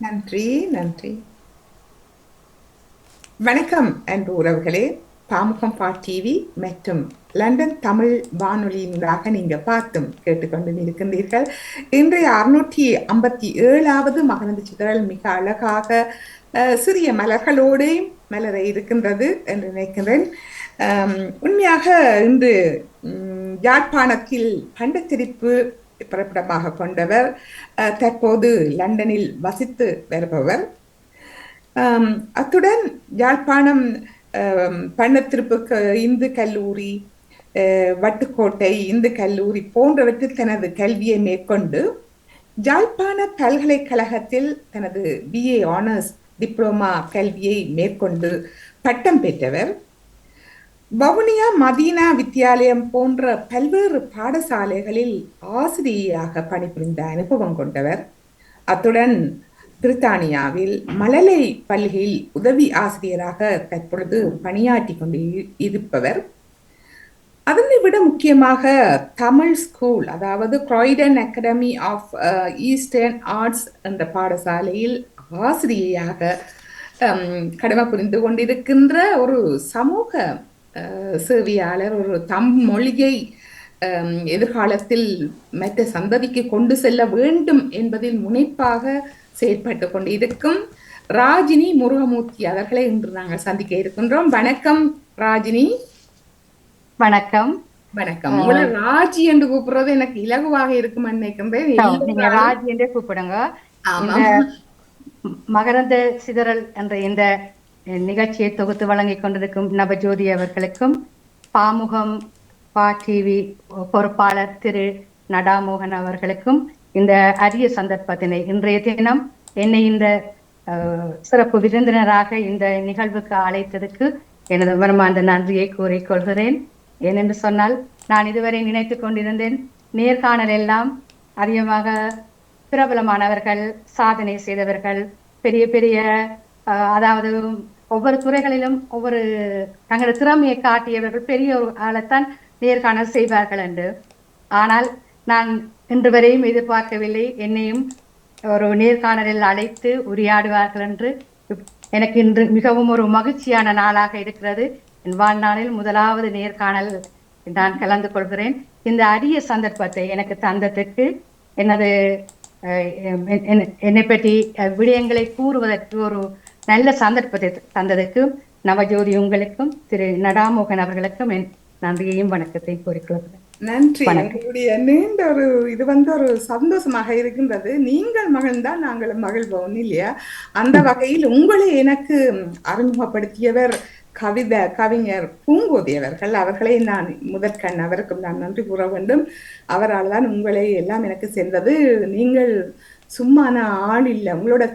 நன்றி, நன்றி. வணக்கம் அன்பு உறவுகளே. பாமுகம் டிவி மற்றும் லண்டன் தமிழ் வானொலியினூடாக நீங்க பார்த்தும் கேட்டுக்கொண்டு இருக்கின்றீர்கள். இன்றைய 657வது மகரந்த சிதறல் மிக அழகாக சிறிய மலர்களோடு மலர இருக்கின்றது என்று நினைக்கின்றேன். உண்மையாக இன்று யாழ்ப்பாணத்தில் பண்டத்திரிப்பு பிறப்பிடமாக கொண்டவர், தற்போது லண்டனில் வசித்து வருபவர். அத்துடன் யாழ்ப்பாணம் பண்டத்திருப்பு இந்து கல்லூரி, வட்டுக்கோட்டை இந்து கல்லூரி போன்றவற்றில் தனது கல்வியை மேற்கொண்டு யாழ்ப்பாண பல்கலைக்கழகத்தில் தனது BA ஆனர்ஸ் டிப்ளோமா கல்வியை மேற்கொண்டு பட்டம் பெற்றவர். வவுனியா மதீனா வித்தியாலயம் போன்ற பல்வேறு பாடசாலைகளில் ஆசிரியராக பணிபுரிந்த அனுபவம் கொண்டவர். அத்துடன் பிரித்தானியாவில் மழலை பள்ளியில் உதவி ஆசிரியராக தற்பொழுது பணியாற்றி கொண்டு இருப்பவர். அதனை விட முக்கியமாக தமிழ் ஸ்கூல், அதாவது Croydon academy of eastern arts என்ற பாடசாலையில் ஆசிரியையாக கடமை புரிந்து கொண்டிருக்கின்ற ஒரு சமூக சேவையாளர். ஒரு மொழியை எதிர்காலத்தில் மற்ற சந்ததிக்கு கொண்டு செல்ல வேண்டும் என்பதில் முனைப்பாக செயற்பட்டு கொண்டு இருக்கும் ராஜினி முருகமூர்த்தி அவர்களை இன்று நாங்கள் சந்திக்க இருக்கின்றோம். வணக்கம் ராஜினி. வணக்கம். வணக்கம். உங்களை ராஜி என்று கூப்பிடுறது எனக்கு இலகுவாக இருக்கும் நினைக்கின்றேன். நீங்க ராஜி என்றே கூப்பிடுங்க. மகரந்த சிதறல் என்ற இந்த நிகழ்ச்சியை தொகுத்து வழங்கிக் கொண்டிருக்கும் நவஜோதி அவர்களுக்கும், பாமுகம் டிவி பொறுப்பாளர் திரு நடாமோகன் அவர்களுக்கும் இந்த அரிய சந்தர்ப்பத்தினை இன்றைய தினம் என்னை இந்த சிறப்பு விருந்தினராக இந்த நிகழ்வுக்கு அழைத்ததுக்கு எனது மனமார்ந்த நன்றியை கூறிக்கொள்கிறேன். ஏனென்று சொன்னால், நான் இதுவரை நினைத்து கொண்டிருந்தேன் நேர்காணல் எல்லாம் அதிகமாக பிரபலமானவர்கள், சாதனை செய்தவர்கள், பெரிய பெரிய அதாவது ஒவ்வொரு துறைகளிலும் ஒவ்வொரு தங்களது திறமையை காட்டியவர்கள் பெரிய ஒரு ஆளைத்தான் நேர்காணல் செய்வார்கள் என்று. ஆனால் நான் இன்று வரையும் எதிர்பார்க்கவில்லை என்னையும் ஒரு நேர்காணலில் அழைத்து உரையாடுவார்கள் என்று. எனக்கு இன்று மிகவும் ஒரு மகிழ்ச்சியான நாளாக இருக்கிறது. என் வாழ்நாளில் முதலாவது நேர்காணல் நான் கலந்து கொள்கிறேன். இந்த அரிய சந்தர்ப்பத்தை எனக்கு தந்ததற்கு, எனது என்னை பற்றி விடயங்களை கூறுவதற்கு ஒரு நல்ல சந்தர்ப்பத்தை தந்ததற்கு நவஜோதி உங்களுக்கும் திரு நடாமோகன் அவர்களுக்கும் என் நன்றியையும் வணக்கத்தையும் கூறிக்கொள்கிறேன். நன்றி. எங்களுடைய நீண்ட ஒரு சந்தோஷமாக இருக்கின்றது. நீங்கள் மகிழ்ந்தால் நாங்கள் மகிழ்வோம் இல்லையா? அந்த வகையில் உங்களை எனக்கு அறிமுகப்படுத்தியவர் கவிஞர் பூங்கோதி அவர்கள். அவர்களை நான் முதற்கண் அவருக்கும் நான் நன்றி கூற வேண்டும். அவரால் தான் உங்களை எல்லாம் எனக்கு சென்றது. நீங்கள் சும்மான ஆள் இல்லை. உங்களோட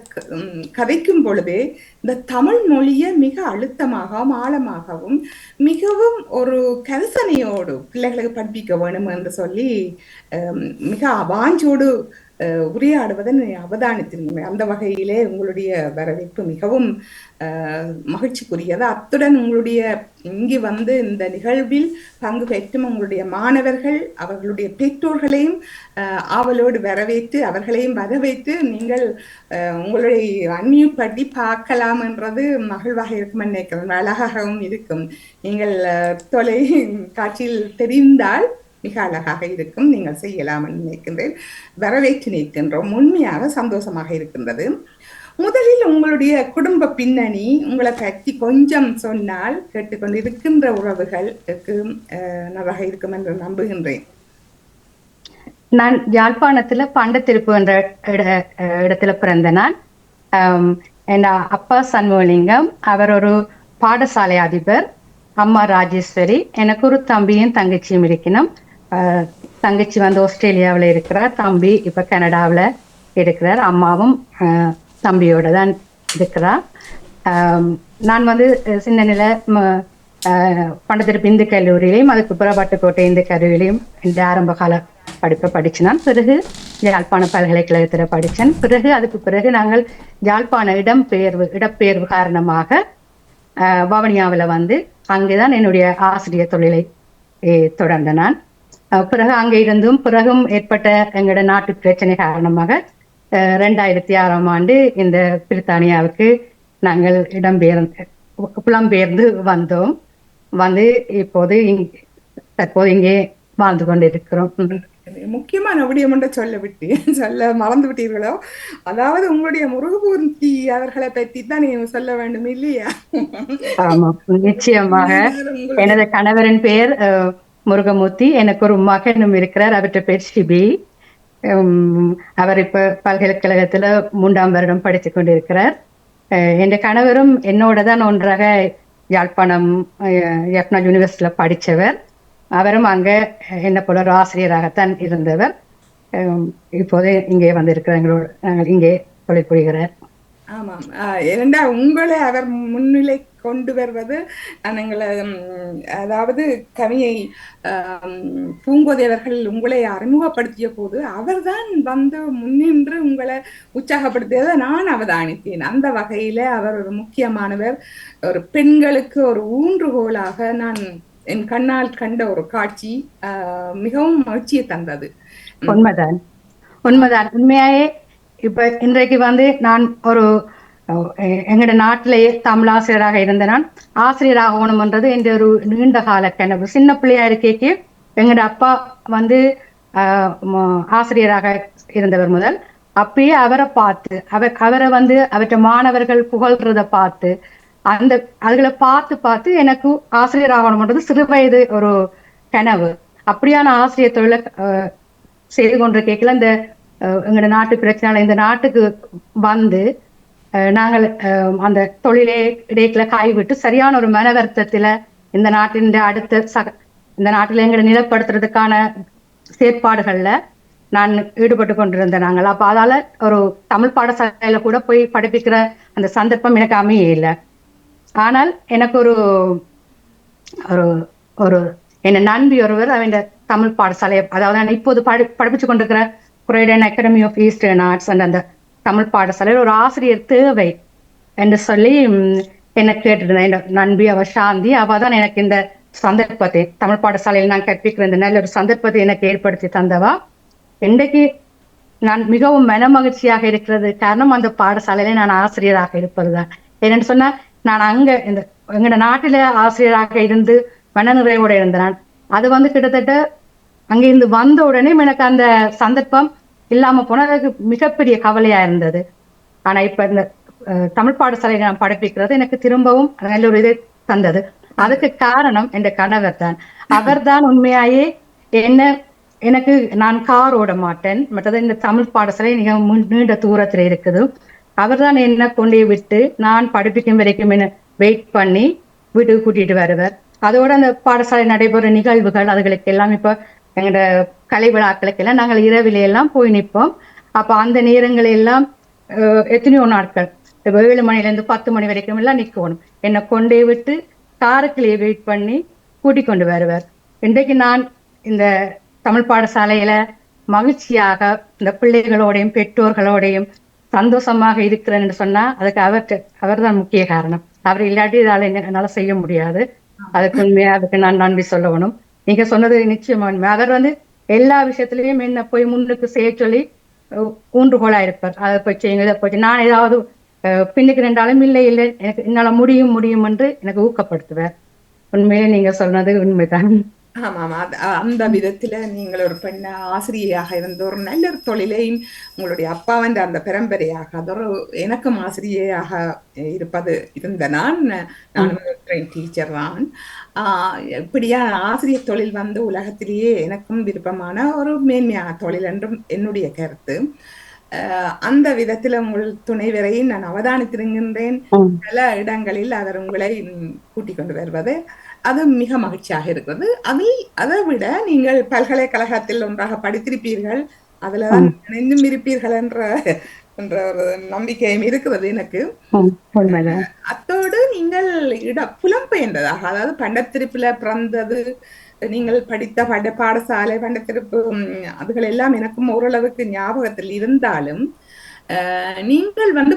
கதைக்கும் பொழுதே இந்த தமிழ் மொழியை மிக அழுத்தமாகவும் ஆழமாகவும் மிகவும் ஒரு கரிசனையோடு பிள்ளைகளுக்கு படிப்பிக்க வேணும் என்று சொல்லி மிக வாஞ்சோடு உரையாடுவதை அவதானித்திருந்தேன். அந்த வகையிலே உங்களுடைய வரவேற்பு மிகவும் மகிழ்ச்சிக்குரியது. அத்துடன் உங்களுடைய இங்கு வந்து இந்த நிகழ்வில் பங்கு பெற்றும் உங்களுடைய மாணவர்கள் அவர்களுடைய பெற்றோர்களையும் ஆவலோடு வரவேற்று அவர்களையும் வரவேற்று நீங்கள் உங்களுடைய அந்நியப்படி பார்க்கலாம் என்றது மகிழ்வாக இருக்கும் நினைக்கிறேன். அழகாகவும் இருக்கும். நீங்கள் தொலை காட்சியில் தெரிந்தால் மிக அழகாக இருக்கும். நீங்கள் செய்யலாம் என்று நினைக்கின்றேன். வரவேற்று நிற்கின்றோம். உண்மையாக சந்தோஷமாக இருக்கின்றது. முதலில் உங்களுடைய குடும்ப பின்னணி, உங்களை பற்றி கொஞ்சம் சொன்னால் கேட்டுக்கொண்டு இருக்கின்ற உறவுகளுக்கு நன்றாக இருக்கும் என்று நம்புகின்றேன். நான் யாழ்ப்பாணத்துல பண்டத்திருப்பு என்ற இடத்துல பிறந்த நான். என் அப்பா சண்முகலிங்கம், அவர் ஒரு பாடசாலை அதிபர். அம்மா ராஜேஸ்வரி. எனக்கு ஒரு தம்பியும் தங்கச்சியும் இருக்கணும். தங்கச்சி வந்து ஆஸ்திரேலியாவில் இருக்கிறார், தம்பி இப்ப கனடாவில் இருக்கிறார். அம்மாவும் தம்பியோட தான் இருக்கிறார். நான் வந்து சின்ன நில பண்டத்திருப்பு இந்து கல்லூரியிலையும் அதுக்கு புறப்பட்டுக்கோட்டை இந்து கல்லூரியிலையும் இந்த ஆரம்ப கால படிப்பை படிச்சினான். பிறகு யாழ்ப்பாண பல்கலைக்கழகத்தில் படித்தேன். அதுக்கு பிறகு நாங்கள் யாழ்ப்பாண இடப்பெயர்வு காரணமாக வவுனியாவில் வந்து அங்கேதான் என்னுடைய ஆசிரியர் தொழிலை தொடர்ந்த நான். பிறகு அங்கே இருந்தும் பிறகும் ஏற்பட்ட எங்களோட நாட்டு பிரச்சனை காரணமாக 2006ஆம் ஆண்டு இந்த பிரித்தானியாவுக்கு நாங்கள் புலம்பெயர்ந்து வந்தோம். வந்து இப்போது தற்போது இங்கே வாழ்ந்து கொண்டிருக்கிறோம். முக்கியமான விடயம் ஒன்றை சொல்ல மறந்து விட்டீர்களோ? அதாவது உங்களுடைய முருகமூர்த்தி அவர்களை பற்றி தான் நீங்க சொல்ல வேண்டும் இல்லையா? ஆமாம், நிச்சயமாக. உங்களுடைய எனது கணவரின் பெயர் முருகமூர்த்தி. எனக்கு ஒரு மகனும் இருக்கிறார், அவற்றை பேர் ஷிபி. அவர் இப்ப பல்கலைக்கழகத்துல 3ஆம் வருடம் படித்துக் கொண்டிருக்கிறார். என் கணவரும் என்னோட தான் ஒன்றாக யாழ்ப்பாணம் யப்னா யூனிவர்சிட்டியில படித்தவர். அவரும் அங்க என்ன போல ஒரு ஆசிரியராகத்தான் இருந்தவர். இப்போது இங்கே வந்திருக்கிறார், நாங்கள் இங்கே தொழில் புரிகிறார். ஆமாம். இரண்டா உங்களை அவர் முன்னிலை கொண்டு வருவது எங்களை, அதாவது கவியை பூங்கோதை அவர்கள் உங்களை அறிமுகப்படுத்திய போது அவர்தான் வந்து முன்னின்று உங்களை உற்சாகப்படுத்தியதை நான் அவதானித்தேன். அந்த வகையில அவர் ஒரு முக்கியமானவர், ஒரு பெண்களுக்கு ஒரு ஊன்றுகோலாக நான் என் கண்ணால் கண்ட ஒரு காட்சி மிகவும் மகிழ்ச்சியை தந்தது. உண்மைதான், உண்மைதான். உண்மையாயே இப்ப இன்றைக்கு வந்து நான் ஒரு எங்கட நாட்டிலேயே தமிழ் ஆசிரியராக இருந்த நான் ஆசிரியராகணும்ன்றது என்ற ஒரு நீண்ட கால கனவு. சின்ன பிள்ளையா இருக்கே எங்கட அப்பா வந்து ஆசிரியராக இருந்தவர் முதல். அப்பயே அவரை பார்த்து அவரை வந்து அவற்றை மாணவர்கள் புகழ்றத பார்த்து அதுகளை பார்த்து எனக்கு ஆசிரியர் ஆகணும்ன்றது சிறு வயது ஒரு கனவு. அப்படியான ஆசிரியர் தொழிலை செய்து கொண்டு கேட்கல இந்த எங்களோட நாட்டு பிரச்சனை இந்த நாட்டுக்கு வந்து நாங்கள் அந்த தொழிலே இடையில கைவிட்டு சரியான ஒரு மன வருத்தத்துல இந்த நாட்டின் இந்த நாட்டில எங்களை நிலப்படுத்துறதுக்கான செயற்பாடுகள்ல நான் ஈடுபட்டு கொண்டிருந்தேன். நாங்கள் அப்ப அதால ஒரு தமிழ் பாடசாலையில கூட போய் படிப்பிக்கிற அந்த சந்தர்ப்பம் எனக்கு அமைய இல்லை. ஆனால் எனக்கு ஒரு ஒரு என்ன நம்பி ஒருவர் அவன் தமிழ் பாடசாலை, அதாவது நான் இப்போது படிப்பிச்சு கொண்டிருக்கிற குரேடன் அகாடமி ஆஃப் ஈஸ்டர்ன் ஆர்ட்ஸ் அந்த தமிழ் பாடசாலையில் ஒரு ஆசிரியர் தேவை என்று சொல்லி என்ன கேட்டிருந்தேன். என் நண்பி அவ சாந்தி, அவ தான் எனக்கு இந்த சந்தர்ப்பத்தை தமிழ் பாடசாலையில் நான் கற்பிக்கிற இந்த நல்ல ஒரு சந்தர்ப்பத்தை எனக்கு ஏற்படுத்தி தந்தவா. இன்றைக்கு நான் மிகவும் மன மகிழ்ச்சியாக இருக்கிறது காரணம் அந்த பாடசாலையில நான் ஆசிரியராக இருப்பதுதான். ஏன்னு சொன்னா நான் அங்க எங்களோட நாட்டில ஆசிரியராக இருந்து மன நிறைவோட இருந்தேன். அது வந்து கிட்டத்தட்ட அங்கிருந்து வந்த உடனே எனக்கு அந்த சந்தர்ப்பம் இல்லாம போனா அதுக்கு மிகப்பெரிய கவலையா இருந்தது. ஆனா இப்ப இந்த தமிழ் பாடசாலை நான் படிப்பிக்கிறது எனக்கு திரும்பவும் நல்ல ஒரு இதை தந்தது. அதுக்கு காரணம் என் கணவர் தான். அவர் தான் உண்மையாயே எனக்கு நான் கார் ஓட மாட்டேன், மற்றது இந்த தமிழ் பாடசாலை மிக நீண்ட தூரத்துல இருக்குது. அவர் தான் என்ன கொண்டே விட்டு நான் படிப்பிக்கும் வரைக்கும் என்ன வெயிட் பண்ணி வீட்டுக்கு கூட்டிட்டு வருவார். அதோட அந்த பாடசாலை நடைபெற நிகழ்வுகள் அதுகளுக்கு எல்லாம் இப்ப எங்களோட கலை விழாக்களுக்கு எல்லாம் நாங்கள் இரவில எல்லாம் போய் நிற்போம். அப்ப அந்த நேரங்கள் எல்லாம் எத்தனையோ நாட்கள் 7 மணிலேருந்து 10 மணி வரைக்கும் எல்லாம் நிற்கணும். என்னை கொண்டே விட்டு காருக்குள்ளேயே வெயிட் பண்ணி கூட்டிக் கொண்டு வருவார். இன்றைக்கு நான் இந்த தமிழ் பாடசாலையில மகிழ்ச்சியாக இந்த பிள்ளைகளோடையும் பெற்றோர்களோடையும் சந்தோஷமாக இருக்கிறேன்னு சொன்னா அதுக்கு அவர் தான் முக்கிய காரணம். அவர் இல்லாட்டி இதால என்னால செய்ய முடியாது. அதுக்கு உண்மையா அதுக்கு நான் நன்றி சொல்லணும். நீங்க சொன்னது நிச்சயமா உண்மை. அவர் வந்து எல்லா விஷயத்திலயும் என்ன போய் முன்னுக்கு செய்ய சொல்லி ஊன்றுகோலா இருப்பார். அதை போய் செய்யுங்க, இதை போய் நான் ஏதாவது பின்னுக்கு நின்றாலும் இல்லை எனக்கு என்னால முடியும் என்று எனக்கு ஊக்கப்படுத்துவார். உண்மையிலே நீங்க சொன்னது உண்மைதான். ஆமாம். அந்த விதத்துல நீங்கள் ஒரு பெண் ஆசிரியையாக இருந்த ஒரு நல்ல ஒரு தொழிலையும் உங்களுடைய அப்பாவன் அந்த பரம்பரையாக அதொரு எனக்கும் ஆசிரியையாக இருந்த நானும் டீச்சர் தான். இப்படியா ஆசிரியர் தொழில் வந்து உலகத்திலேயே எனக்கும் விருப்பமான ஒரு மேன்மையான தொழில் என்றும் என்னுடைய கருத்து. அந்த விதத்துல உங்கள் துணைவரையும் நான் அவதானித்திருக்கின்றேன். பல இடங்களில் அவர் உங்களை கூட்டிக் கொண்டு வருவது அது மிக மகிழ்ச்சியாக இருக்கிறது. அதை விட நீங்கள் பல்கலைக்கழகத்தில் ஒன்றாக படித்திருப்பீர்கள், அதுலதான் இணைந்தும் இருப்பீர்கள் என்ற ஒரு நம்பிக்கையும் இருக்கிறது எனக்கு. அத்தோடு நீங்கள் புலம்பெயர்ந்ததாக, அதாவது பண்டத்திருப்புல பிறந்தது, நீங்கள் படித்த பாடசாலை பண்டத்திருப்பு அதுகள் எல்லாம் எனக்கும் ஓரளவுக்கு ஞாபகத்தில் இருந்தாலும் நீங்கள் வந்து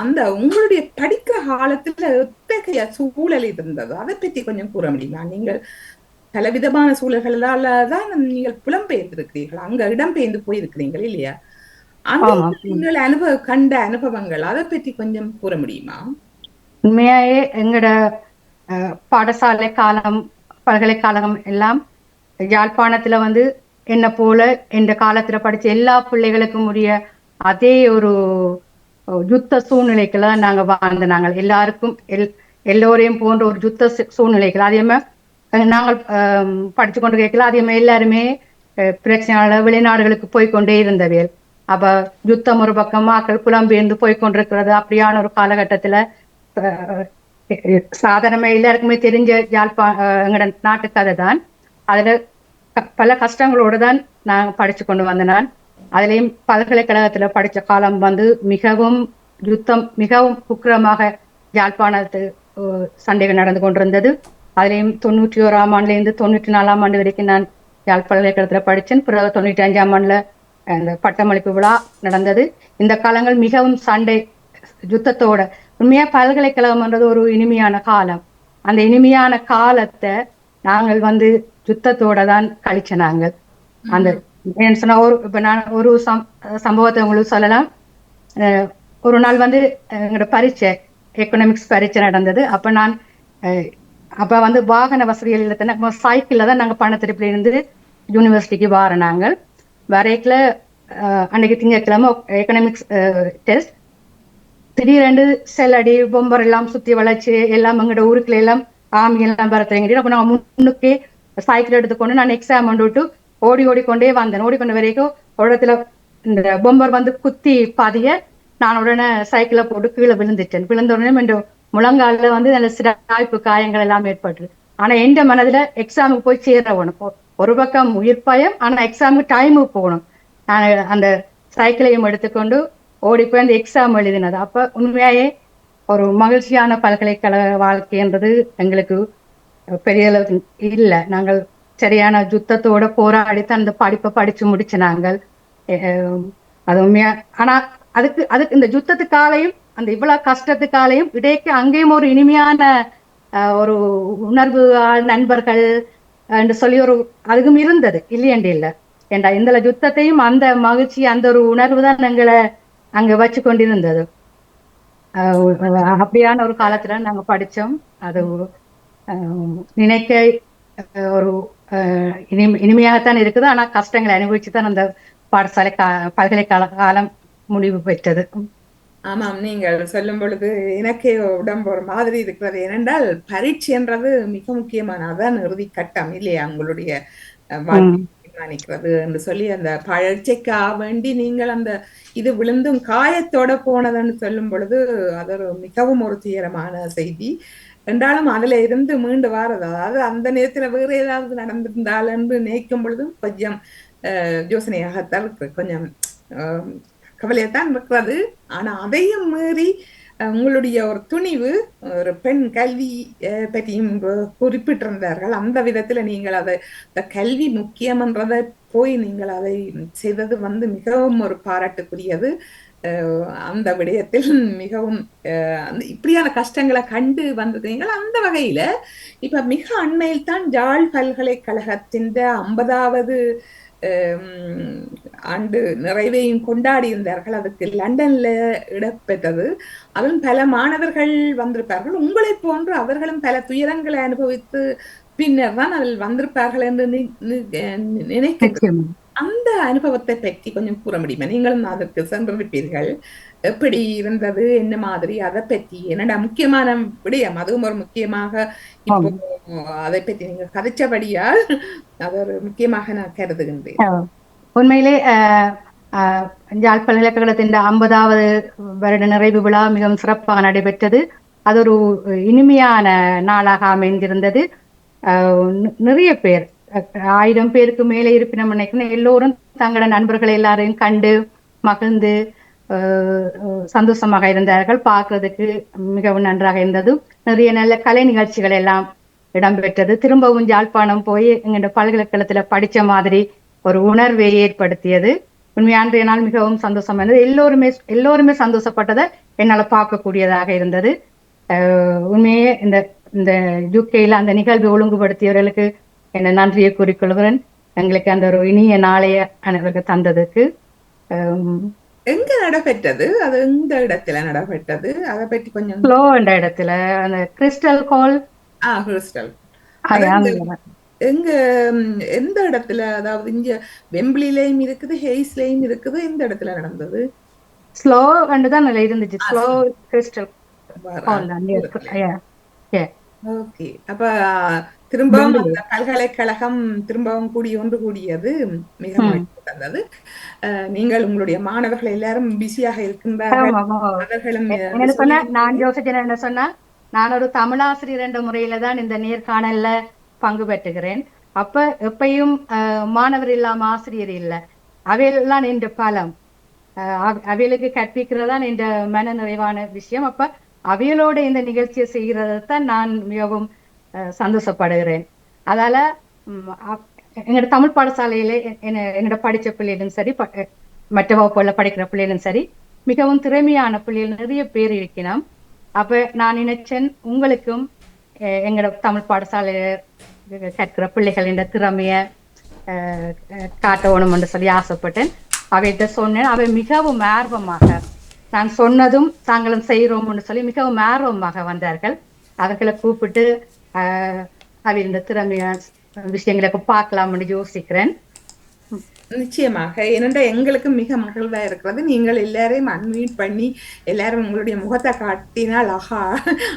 அந்த உங்களுடைய படிக்கிற காலத்துல எத்தகைய சூழல் இருந்தது அதை பற்றி கொஞ்சம் கூற முடியுமா? நீங்கள் பலவிதமான சூழல்களால தான் நீங்கள் புலம்பெயர்ந்திருக்கிறீர்கள், அங்க இடம்பெயர்ந்து போயிருக்கிறீர்கள் இல்லையா? அந்த ஆமாம். நீங்கள் கண்ட அனுபவங்கள் அதை பற்றி கொஞ்சம் கூற முடியுமா? உண்மையாயே எங்கட பாடசாலை காலம், பல்கலைக்கழகம் எல்லாம் யாழ்ப்பாணத்துல வந்து என்ன போல இந்த காலத்துல படிச்ச எல்லா பிள்ளைகளுக்கும் உரிய அதே ஒரு யுத்த சூழ்நிலைக்குள்ள நாங்க வாழ்ந்த நாங்கள் எல்லாருக்கும் எல்லோரையும் போன்ற ஒரு யுத்த சூழ்நிலைகள் அதே மாதிரி நாங்கள் படிச்சு கொண்டு கேட்கல அதே மாதிரி எல்லாருமே பிரச்சனையால வெளிநாடுகளுக்கு போய்கொண்டே இருந்தவியல். அப்ப யுத்தம் ஒரு பக்கம் மக்கள் புலம்பெயர்ந்து போய்கொண்டிருக்கிறது. அப்படியான ஒரு காலகட்டத்துல சாதாரணமா எல்லாருக்குமே தெரிஞ்ச எங்கட நாட்டு கதை தான். அதுல பல கஷ்டங்களோட தான் நான் படிச்சு கொண்டு வந்த நான். அதுலயும் பல்கலைக்கழகத்துல படிச்ச காலம் வந்து மிகவும் யுத்தம் மிகவும் உக்கிரமாக யாழ்ப்பாணத்து சண்டைகள் நடந்து கொண்டிருந்தது. அதுலயும் 91ஆம் ஆண்டுல இருந்து 94ஆம் ஆண்டு வரைக்கும் நான் யாழ் பல்கலைக்கழகத்துல படிச்சேன். பிறகு 95ஆம் ஆண்டுல அந்த பட்டமளிப்பு விழா நடந்தது. இந்த காலங்கள் மிகவும் சண்டை யுத்தத்தோட. உண்மையா பல்கலைக்கழகம்ன்றது ஒரு இனிமையான காலம். அந்த இனிமையான காலத்தை நாங்கள் வந்து யுத்தத்தோட தான் கழிச்ச நாங்கள். அந்த என்ன சொன்னா இப்ப நான் ஒரு சம்பவத்தை உங்களுக்கு சொல்லலாம். ஒரு நாள் வந்து எங்களோட பரீட்சை எக்கனாமிக்ஸ் பரீட்சை நடந்தது. அப்ப நான் அப்ப வந்து வாகன வசதிகள் இல்லை, சைக்கிள்ல தான் நாங்க பணத்திருப்பில இருந்து யூனிவர்சிட்டிக்கு வார நாங்கள் வரைக்குல அன்னைக்கு திங்கட்கிழமை எக்கனாமிக்ஸ் டெஸ்ட். திடீரென்று செல்லடி பொம்பர் எல்லாம் சுத்தி வளைச்சு எல்லாம் எங்களோட ஊருக்குள்ள எல்லாம் ஆமி எல்லாம் பரத்துறீங்க. அப்ப நான் முன்னுக்கே சைக்கிள் எடுத்துக்கொண்டு நான் எக்ஸாம் வந்துட்டு ஓடிக்கொண்டே வந்தேன். ஓடிக்கொண்டு வரைக்கும் ஒரு இடத்துல இந்த பொம்பர் வந்து குத்தி பாதிய நான் உடனே சைக்கிளை போட்டு கீழே விழுந்துட்டேன். விழுந்த உடனே என் முழங்கால வந்து நல்ல சிராய்ப்பு காயங்கள் எல்லாம் ஏற்பட்டு. ஆனா எந்த மனதுல எக்ஸாமுக்கு போய் சேரணும். ஒரு பக்கம் உயிர் பயம், ஆனா எக்ஸாமுக்கு டைமுக்கு போகணும். நான் அந்த சைக்கிளையும் எடுத்துக்கொண்டு ஓடி போய் அந்த எக்ஸாம் எழுதினது. அப்ப உண்மையாயே ஒரு மகிழ்ச்சியான பல்கலைக்கழக வாழ்க்கைன்றது எங்களுக்கு பெரிய அளவுக்கு இல்லை. நாங்கள் சரியான யுத்தத்தோட போராடித்தான் அந்த படிப்பை படிச்சு முடிச்ச நாங்கள். அது உண்மையா. ஆனா அதுக்கு இந்த யுத்தத்துக்காலையும் அந்த இவ்வளவு கஷ்டத்துக்காலையும் இடைக்கு அங்கேயும் ஒரு இனிமையான ஒரு உணர்வு நண்பர்கள் என்று சொல்லி ஒரு அதுக்கும் இருந்தது. இல்லையண்டு இல்லை ஏண்டா இந்த யுத்தத்தையும் அந்த மகிழ்ச்சி அந்த ஒரு உணர்வு தான் எங்களை அங்க வச்சு கொண்டிருந்தது. அப்படியான ஒரு காலத்துல நாங்க படிச்சோம். அது நினைக்க ஒரு இனிமையாகத்தான் இருக்குது. ஆனா கஷ்டங்களை அனுபவிச்சுதான் அந்த பாடசாலை பல்கலைக்கழக காலம் முடிவு பெற்றது. ஆமாம், நீங்கள் சொல்லும் பொழுது எனக்கே உடம்பு ஒரு மாதிரி இருக்கிறது. ஏனென்றால் பரீட்சைன்றது மிக முக்கியமான அதான் இறுதி கட்டம் இல்லையா உங்களுடைய வாழ்க்கை தீர்மானிக்கிறது என்று சொல்லி அந்த பரீட்சைக்காக வேண்டி நீங்கள் அந்த இது விழுந்தும் காயத்தோட போனதுன்னு சொல்லும் பொழுது அது ஒரு மிகவும் ஒரு துயரமான செய்தி. என்றாலும் அதுல இருந்து மீண்டு வாரது, அதாவது அந்த நேரத்துல வேற ஏதாவது நடந்திருந்தால் என்று நினைக்கும் பொழுதும் கொஞ்சம் யோசனையாகத்தான் இருக்கு, கொஞ்சம் கவலையத்தான் இருக்கிறது. ஆனா அதையும் மீறி உங்களுடைய ஒரு துணிவு, ஒரு பெண் கல்வி பற்றியும் குறிப்பிட்டிருந்தார்கள். அந்த விதத்துல நீங்கள் அதை கல்வி முக்கியம்ன்றதை போய் நீங்கள் அதை செய்தது வந்து மிகவும் ஒரு பாராட்டுக்குரியது. அந்த விடயத்தில் மிகவும் இப்படியான கஷ்டங்களை கண்டு வந்திருக்கீங்கள். அந்த வகையில இப்ப மிக அண்மையில் தான் யாழ் பல்கலைக்கழகத்தின் 50வது ஆண்டு நிறைவையும் கொண்டாடி இருந்தார்கள். அதுக்கு லண்டன்ல இடம்பெற்றது. அதுவும் பல மாணவர்கள் வந்திருப்பார்கள். உங்களை போன்று அவர்களும் பல துயரங்களை அனுபவித்து பின்னர் தான் அதில் வந்திருப்பார்கள் என்று நினைக்கிறேன். அந்த அனுபவத்தை பற்றி கொஞ்சம் கூற முடியுமா? நீங்களும் அதற்கு சென்றிருப்பீர்கள். எப்படி இருந்தது, என்ன மாதிரி, அதை பற்றி என்னடா முக்கியமான விடயம், அதுவும் ஒரு முக்கியமாக இப்போ அதை பற்றி நீங்க கதைச்சபடியால் அது ஒரு முக்கியமாக நான் கருதுகின்றேன். உண்மையிலே யாழ் பல்கலைக்கழகத்தின் 50வது வருட நிறைவு விழா மிகவும் சிறப்பாக நடைபெற்றது. அது ஒரு இனிமையான நாளாக அமைந்திருந்தது. நிறைய பேர் 1000 பேருக்கு மேலே இருப்பினம் நினைக்கிறேன். எல்லோரும் தங்களோட நண்பர்கள் எல்லாரையும் கண்டு மகிழ்ந்து சந்தோஷமாக இருந்தார்கள். பார்க்கறதுக்கு மிகவும் நன்றாக இருந்தது. நிறைய நல்ல கலை நிகழ்ச்சிகள் எல்லாம் இடம்பெற்றது. திரும்பவும் யாழ்ப்பாணம் போய் எங்களோட பல்கலைக்கழகத்துல படிச்ச மாதிரி ஒரு உணர்வை ஏற்படுத்தியது. உண்மையான நாள் மிகவும் சந்தோஷமா இருந்தது. எல்லோருமே சந்தோஷப்பட்டதை என்னால பார்க்கக்கூடியதாக இருந்தது. உண்மையே இந்த யூகேல அந்த நிகழ்வை ஒழுங்குபடுத்தியவர்களுக்கு என்ன நன்றியை கூறிக்கொள்கிறேன். எங்களுக்கு அந்த ஒரு இனிய நாளைய அனைவருக்கு தந்ததுக்கு. எங்க நடைபெற்றது? அது எந்த இடத்துல நடைபெற்றது? அதை பற்றி கொஞ்சம். ஸ்லோ என்ற இடத்துல அந்த கிறிஸ்டல் ஹால். கிறிஸ்டல். அது எங்க எங்க எந்த இடத்துல? அதாவது இங்க வெம்பிளிலையும் இருக்குது, ஹேஸ்லயும் இருக்குது. எந்த இடத்துல நடந்தது? ஸ்லோ தான் இருந்துச்சு. ஸ்லோ சரி. கிறிஸ்டல் ஹால் தான். தூரத்துல. ஓகே. அப்ப திரும்பவும் வெம்பிளி. அந்த பல்கலைக்கழகம் திரும்பவும் ஒன்று கூடியது மிக மகிழ்ச்சி தந்தது. நீங்கள் உங்களுடைய மாணவர்கள் எல்லாரும் பிஸியாக இருக்கின்றார்கள். அவர்களும் என்ன சொன்ன, நான் யோசிச்சேன் என்ன சொன்னா, நான் ஒரு தமிழாசிரியர் என்ற முறையில தான் இந்த நேர்காணல்ல பங்கு பெற்றுகிறேன். அப்ப எப்பயும் மாணவர் இல்லாம ஆசிரியர் இல்லை, அவையெல்லாம் என்ற பலம். அவைகளுக்கு கற்பிக்கிறதான் இந்த மன நிறைவான விஷயம். அப்ப அவைகளோட இந்த நிகழ்ச்சியை செய்கிறதான் நான் மிகவும் சந்தோஷப்படுகிறேன். அதால எங்களோட தமிழ் பாடசாலையில என்னோட படிச்ச பிள்ளைகளும் சரி, மற்ற வகுப்புல படிக்கிற பிள்ளைகளும் சரி, மிகவும் திறமையான பிள்ளைகள் நிறைய பேர் இருக்கணும். அப்ப நான் நினைச்சேன் உங்களுக்கும் எங்களோட தமிழ் பாடசாலையில கற்கிற பிள்ளைகளின் திறமைய காட்டணும் என்று சொல்லி ஆசைப்பட்டேன். அவைகிட்ட சொன்னேன். அவை மிகவும் ஆர்வமாக, நான் சொன்னதும் தாங்களும் செய்கிறோம்னு சொல்லி மிகவும் ஆர்வமாக வந்தார்கள். அவர்களை கூப்பிட்டு அவை இந்த திறமையான விஷயங்களுக்கு பார்க்கலாம்னு யோசிக்கிறேன். நிச்சயமாக. ஏனென்றால் எங்களுக்கு மிக மகிழ்வா இருக்கிறது. நீங்கள் எல்லாரையும் அன்மியூட் பண்ணி எல்லாரும் உங்களுடைய முகத்தை காட்டினால்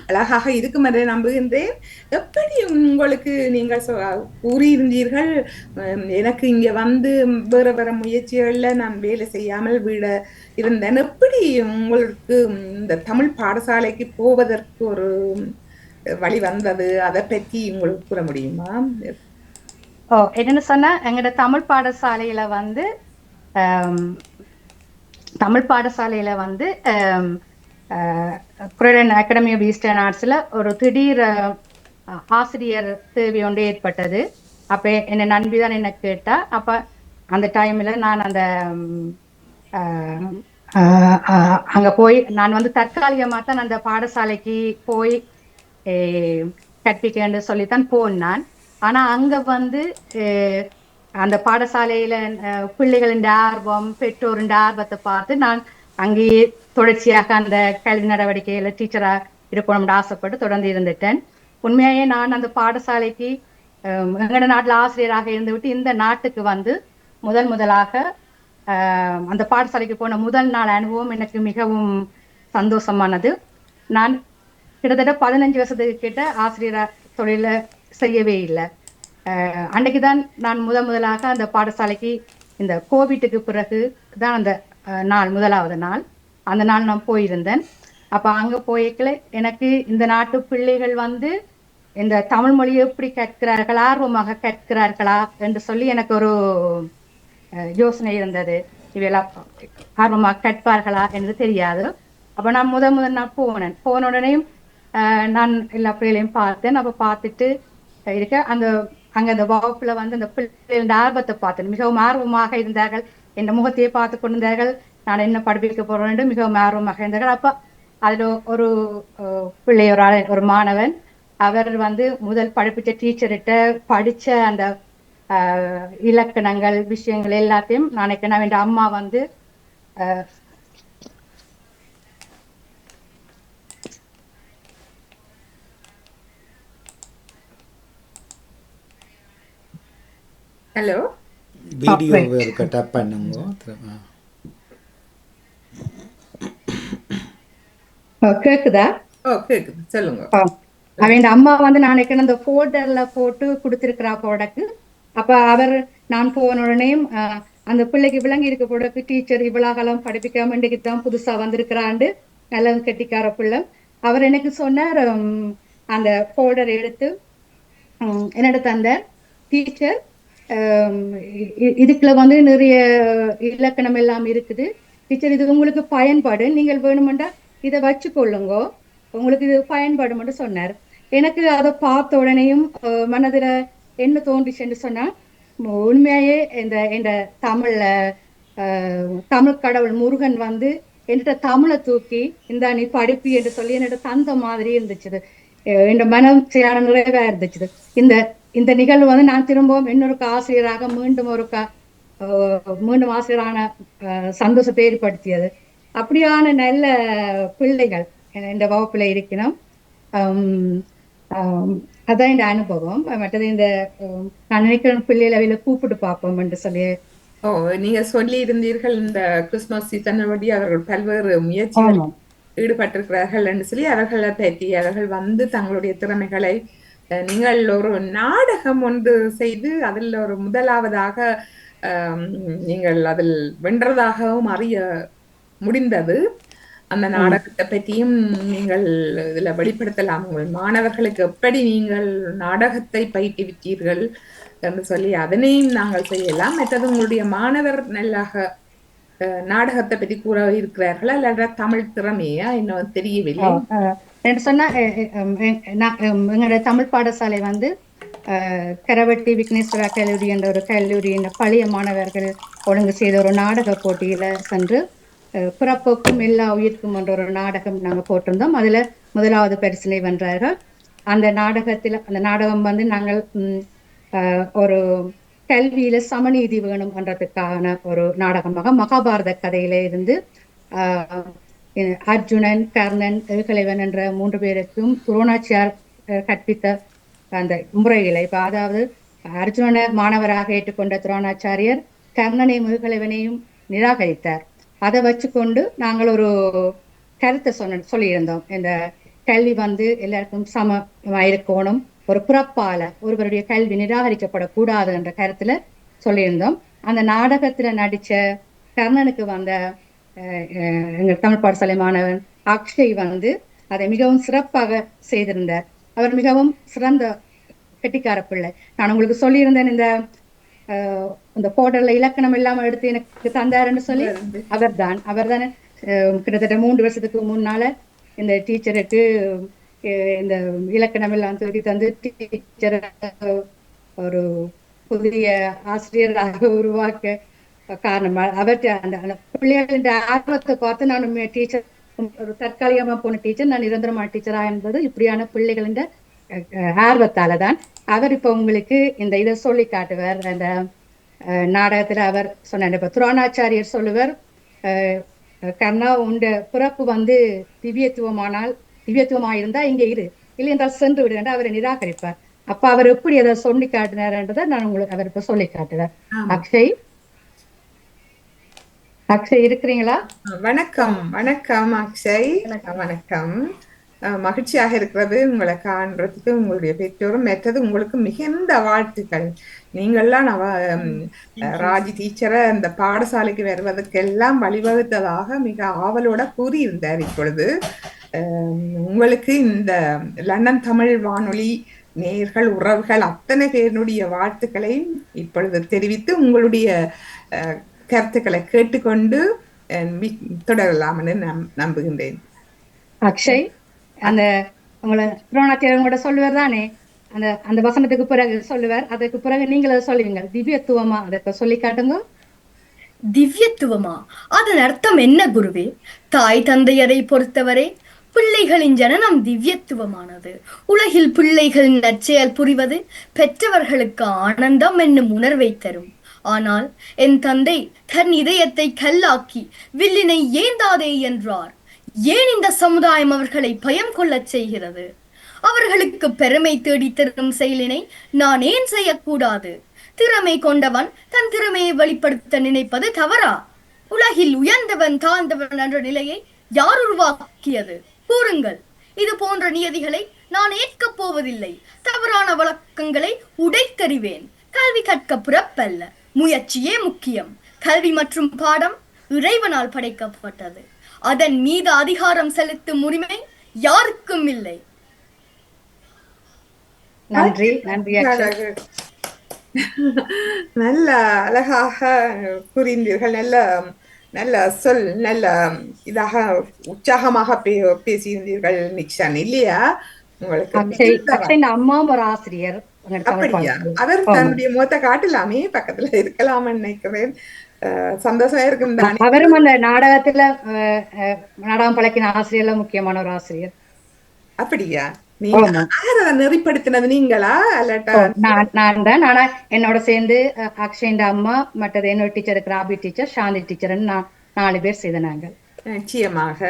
அழகாக இருக்கும் என்று நம்புகின்றேன். எப்படி உங்களுக்கு நீங்கள் கூறியிருந்தீர்கள், எனக்கு இங்க வந்து வேற வேற முயற்சிகள்ல நான் வேலை செய்யாமல் விட இருந்தேன். எப்படி உங்களுக்கு இந்த தமிழ் பாடசாலைக்கு போவதற்கு ஒரு வழி வந்தது? அதை பற்றி உங்களுக்கு கூற முடியுமா? என்னன்னு சொன்னா, எங்களோட தமிழ் பாடசாலையில வந்து குரேடன் அகாடமி ஆஃப் ஈஸ்டர்ன் ஆர்ட்ஸ்ல ஒரு திடீர் ஆசிரியர் தேவை ஒன்று ஏற்பட்டது. அப்ப என்னை நம்பிதான் என்ன கேட்டா. அப்ப அந்த டைம்ல நான் அந்த அங்க போய் நான் வந்து தற்காலிகமா தான் அந்த பாடசாலைக்கு போய் கற்பிக்கன்னு சொல்லித்தான் போனான். ஆனா அங்க வந்து அந்த பாடசாலையில பிள்ளைகளின் ஆர்வம், பெற்றோரின் ஆர்வத்தை பார்த்து நான் அங்கேயே தொடர்ச்சியாக அந்த கல்வி நடவடிக்கையில டீச்சரா இருக்கணும்னு ஆசைப்பட்டு தொடர்ந்து இருந்துட்டேன். உண்மையாயே நான் அந்த பாடசாலைக்கு எங்கட நாட்டுல ஆசிரியராக இருந்து விட்டு இந்த நாட்டுக்கு வந்து முதலாக அந்த பாடசாலைக்கு போன முதல் நாள் அனுபவம் எனக்கு மிகவும் சந்தோஷமானது. நான் கிட்டத்தட்ட 15 வருஷத்துக்கு கிட்ட ஆசிரியரா தொழில செய்யவே இல்லை. அன்னைக்குதான் நான் முதலாக அந்த பாடசாலைக்கு இந்த கோவிட்டுக்கு பிறகு தான் அந்த நாள், முதலாவது நாள், அந்த நாள் நான் போயிருந்தேன். அப்ப அங்க போய்க்கல எனக்கு இந்த நாட்டு பிள்ளைகள் வந்து இந்த தமிழ் மொழியை எப்படி கற்கிறார்களா, ஆர்வமாக கற்கிறார்களா என்று சொல்லி எனக்கு ஒரு யோசனை இருந்தது. இவையெல்லாம் ஆர்வமாக கற்பார்களா என்று தெரியாது. அப்ப நான் முதல் நான் போன உடனேயும் நான் எல்லா பிள்ளைகளையும் பார்த்தேன். அப்ப பார்த்துட்டு இருக்க அங்க அந்த வகுப்புல வந்து அந்த பிள்ளைகளோட ஆர்வத்தை பார்த்தேன். மிகவும் ஆர்வமாக இருந்தார்கள். என் முகத்தையே பார்த்து கொண்டிருந்தார்கள். நான் என்ன படிப்பிக்க போறேன் என்று மிகவும் ஆர்வமாக இருந்தார்கள். அப்ப அதுல ஒரு பிள்ளை, ஒரு மாணவன், அவர் வந்து முதல் படிப்பிச்ச டீச்சர்கிட்ட படிச்ச அந்த இலக்கணங்கள் விஷயங்கள் எல்லாத்தையும் நான் என் அம்மா வந்து ஹலோ, வீடியோ டேப் பண்ணுங்க. கேக்குதா? கேக்குது, சொல்லுங்க. அவன் அம்மா வந்து நாளைக்கு அந்த போல்டர்ல போட்டு கொடுத்திருக்கிறா ப்ராடக்ட். அப்ப அவர் நான் போன உடனேயும் அந்த பிள்ளைக்கு விளங்கி இருக்க ப்ராடக்ட், டீச்சர் இவ்வளவு படிப்பிக்காம இன்றைக்கு தான் புதுசா வந்திருக்கிறாண்டு, நல்ல கட்டிக்கார பிள்ளை. அவர் எனக்கு சொன்னார், அந்த போல்டர் எடுத்து என்னோட தந்தார். டீச்சர், இதுக்குள்ள வந்து நிறைய இலக்கணம் எல்லாம் இருக்குது டீச்சர், இது உங்களுக்கு பயன்பாடு, நீங்கள் வேணுமெண்டா இதை வச்சுக்கொள்ளுங்க, உங்களுக்கு இது பயன்பாடு சொன்னார். எனக்கு அதை பார்த்த உடனேயும் மனதுல என்ன தோன்றுச்சுன்னு சொன்னா, உண்மையாயே இந்த தமிழ் கடவுள் முருகன் வந்து என்கிட்ட தமிழை தூக்கி இந்த நீ படிப்பு என்று சொல்லி என்னோட தந்த மாதிரி இருந்துச்சு. என் மனம் சரியான நிறைவா இருந்துச்சு. இந்த நிகழ்வு வந்து நான் திரும்பவும் இன்னொரு ஆசிரியராக மீண்டும் ஒருக்கா மீண்டும் ஆசிரியரான சந்தோஷத்தை ஏற்படுத்தியது. அப்படியான நல்ல பிள்ளைகள் இந்த வகுப்புல இருக்கணும். ஆம், ஆம், அதான் இந்த அனுபவம். மற்றது இந்த நான் நினைக்கிறேன் பிள்ளைகளை கூப்பிட்டு பார்ப்போம் என்று சொல்லி. ஓ, நீங்க சொல்லி இருந்தீர்கள் இந்த கிறிஸ்துமஸ் சீசனபடி அவர்கள் பல்வேறு முயற்சிகள் ஆமாம். ஈடுபட்டிருக்கிறார்கள் என்று சொல்லி அவர்களை பற்றி அவர்கள் வந்து தங்களுடைய திறமைகளை நீங்கள் ஒரு நாடகம் ஒன்று செய்து அதில் ஒரு முதலாவதாக ஆம், நீங்கள் அதில் வென்றதாகவும் அறிய முடிந்தது. அந்த ஆமாம். நாடகத்தை பற்றியும் நீங்கள் இதுல வெளிப்படுத்தலாம். உங்கள் மாணவர்களுக்கு எப்படி நீங்கள் நாடகத்தை பயிற்றுவித்தீர்கள் என்று சொல்லி அதனையும் நாங்கள் செய்யலாம். மற்றது உங்களுடைய மாணவர் நல்லாக நாடகத்தை பற்றி கூற இருக்கிறார்களா இல்லாட்டா தமிழ் திறமையா இன்னும் தெரியவில்லை. என்று சொன்னா எங்களோட தமிழ் பாடசாலை வந்து கரவட்டி விக்னேஸ்வரா கல்லூரி என்ற ஒரு கல்லூரியின் பழைய மாணவர்கள் ஒழுங்கு செய்த ஒரு நாடக போட்டியில சென்று பிறப்புக்கும் எல்லா உயிர்க்கும் என்ற ஒரு நாடகம் நாங்கள் போட்டிருந்தோம். அதுல முதலாவது பரிசினை வென்றார்கள். அந்த நாடகம் வந்து நாங்கள் ஒரு கல்வியில சமநீதி வேணும் என்றதுக்கான ஒரு நாடகமாக மகாபாரத கதையில இருந்து அர்ஜுனன், கர்ணன், ஏகலைவன் என்ற 3 பேருக்கும் துரோணாச்சியார் கற்பித்த அந்த முறைகளை இப்ப அதாவது அர்ஜுனனை மாணவராக ஏற்றுக்கொண்ட துரோணாச்சாரியர் கர்ணனை ஏகலைவனையும் நிராகரித்தார். அதை வச்சுக்கொண்டு நாங்கள் ஒரு கருத்தை சொல்லியிருந்தோம். இந்த கல்வி வந்து எல்லாருக்கும் சமமா இருக்கணும், ஒரு பிறப்பால ஒருவருடைய கல்வி நிராகரிக்கப்படக்கூடாது என்ற கருத்துல சொல்லியிருந்தோம். அந்த நாடகத்துல நடிச்ச கர்ணனுக்கு வந்த எங்கள் தமிழ் பாடசாலை மாணவன் அக்ஷய் வந்து அதை மிகவும் சிறப்பாக செய்திருந்தார். அவர் மிகவும் சிறந்த கெட்டிக்கார பிள்ளை. நான் உங்களுக்கு சொல்லியிருந்தேன் இந்த போர்டர்ல இலக்கணம் இல்லாம எடுத்து எனக்கு தந்தாருன்னு சொல்லி. அவர் தானே கிட்டத்தட்ட 3 வருஷத்துக்கு முன்னால இந்த டீச்சருக்கு இந்த இலக்கணம் எல்லாம் தூக்கி தந்து டீச்சரை ஒரு புதிய ஆசிரியராக உருவாக்க காரணமா அவற்றை அந்த பிள்ளைகளின் ஆர்வத்தை பார்த்து நான் டீச்சர் ஒரு தற்காலிகமா போன டீச்சர், நான் நிரந்தரமான டீச்சரா இருந்தது இப்படியான பிள்ளைகளின் ஆர்வத்தாலதான். அவர் இப்ப உங்களுக்கு இந்த இதை சொல்லி காட்டுவார். அந்த நாடகத்துல அவர் சொன்னார், இப்ப துரோணாச்சாரியர் சொல்லுவார், கர்ணா உண்ட பிறப்பு வந்து திவ்யத்துவமாயிருந்தா இங்க இரு, இல்லை என்றால் சென்று விடு என்று அவரை நிராகரிப்பார். அப்ப அவர் எப்படி அதை சொல்லி காட்டினார்ன்றதை நான் உங்களுக்கு அவர் இப்ப சொல்லி காட்டுவார். அக்ஷய் இருக்கிறீங்களா? வணக்கம். வணக்கம் அக்ஷய். வணக்கம். மகிழ்ச்சியாக இருக்கிறது உங்களை காண்றதுக்கு. உங்களுடைய பெற்றோரும் மற்றது உங்களுக்கு மிகுந்த வாழ்த்துக்கள். நீங்கள்லாம் ராஜி டீச்சரை இந்த பாடசாலைக்கு வருவதற்கெல்லாம் வழிவகுத்ததாக மிக ஆவலோட கூறியிருந்தார். இப்பொழுது உங்களுக்கு இந்த லண்டன் தமிழ் வானொலி நேயர்கள், உறவுகள் அத்தனை பேருடைய வாழ்த்துக்களையும் இப்பொழுது தெரிவித்து உங்களுடைய கருத்துக்களை கேட்டுக்கொண்டு தொடரலாம் என்று நம்புகின்றேன். அக்ஷய், அந்த உங்களை துரோணாச்சாரியர் கூட சொல்லுவார் தானே, அந்த அந்த வசனத்துக்கு பிறகு சொல்லுவார், அதுக்கு பிறகு நீங்கள் அதை சொல்லுவீங்க. திவ்யத்துவமா அதை சொல்லி காட்டுங்க. திவ்யத்துவமா? அதன் அர்த்தம் என்ன குருவே? தாய் தந்தையரை பொறுத்தவரை பிள்ளைகளின் ஜனனம் திவ்யத்துவமானது. உலகில் பிள்ளைகள் நற்செயல் புரிவது பெற்றவர்களுக்கு ஆனந்தம் என்னும் உணர்வை தரும். ஆனால் என் தந்தை தன் இதயத்தை கல்லாக்கி வில்லினை ஏந்தாதே என்றார். ஏன் இந்த சமுதாயம் அவர்களை பயம் கொள்ளச் செய்கிறது? அவர்களுக்கு பெருமை தேடித் தரும் செயலினை நான் ஏன் செய்யக்கூடாது? திறமை கொண்டவன் தன் திறமையை வெளிப்படுத்த நினைப்பது தவறா? உலகில் உயர்ந்தவன் தாழ்ந்தவன் என்ற நிலையை யார் உருவாக்கியது? கூறுங்கள். இது போன்ற நியதிகளை நான் ஏற்கப் போவதில்லை. தவறான வழக்கங்களை உடைத்தறிவேன். கல்வி கற்க பிறப்பல்ல, முயற்சியே முக்கியம். கல்வி மற்றும் பாடம் இறைவனால் படைக்கப்பட்டது. அதன் மீது அதிகாரம் செலுத்தும் உரிமை யாருக்கும் இல்லை. நன்றி. நன்றி. நல்ல அழகாக புரிந்தீர்கள். நல்ல நல்ல சொல், நல்ல இதாக உற்சாகமாக பேசியிருந்தீர்கள் நிக்ஷன், இல்லையா? உங்களுக்கு அம்மாவும் ஒரு ஆசிரியர். அப்படியா? அவர் தன்னுடைய முகத்தை காட்டலாமே, பக்கத்துல இருக்கலாம்னு நினைக்கிறேன். சந்தோஷமா இருக்கும் தானே? அவரும் அந்த நாடகத்துல நாடகம் பழக்கின ஆசிரியர்ல முக்கியமான ஒரு ஆசிரியர். அப்படியா? நீங்க ஆமா. யார் அதை நெறிப்படுத்தினது, நீங்களா இல்லாட்டா? நானா என்னோட சேர்ந்து அக்ஷயண்ட அம்மா, மற்றது என்னோட டீச்சர் இருக்கிற ஆபி டீச்சர், சாந்தி டீச்சர், நான் 4 பேர் செய்த நாங்கள். நிச்சயமாக.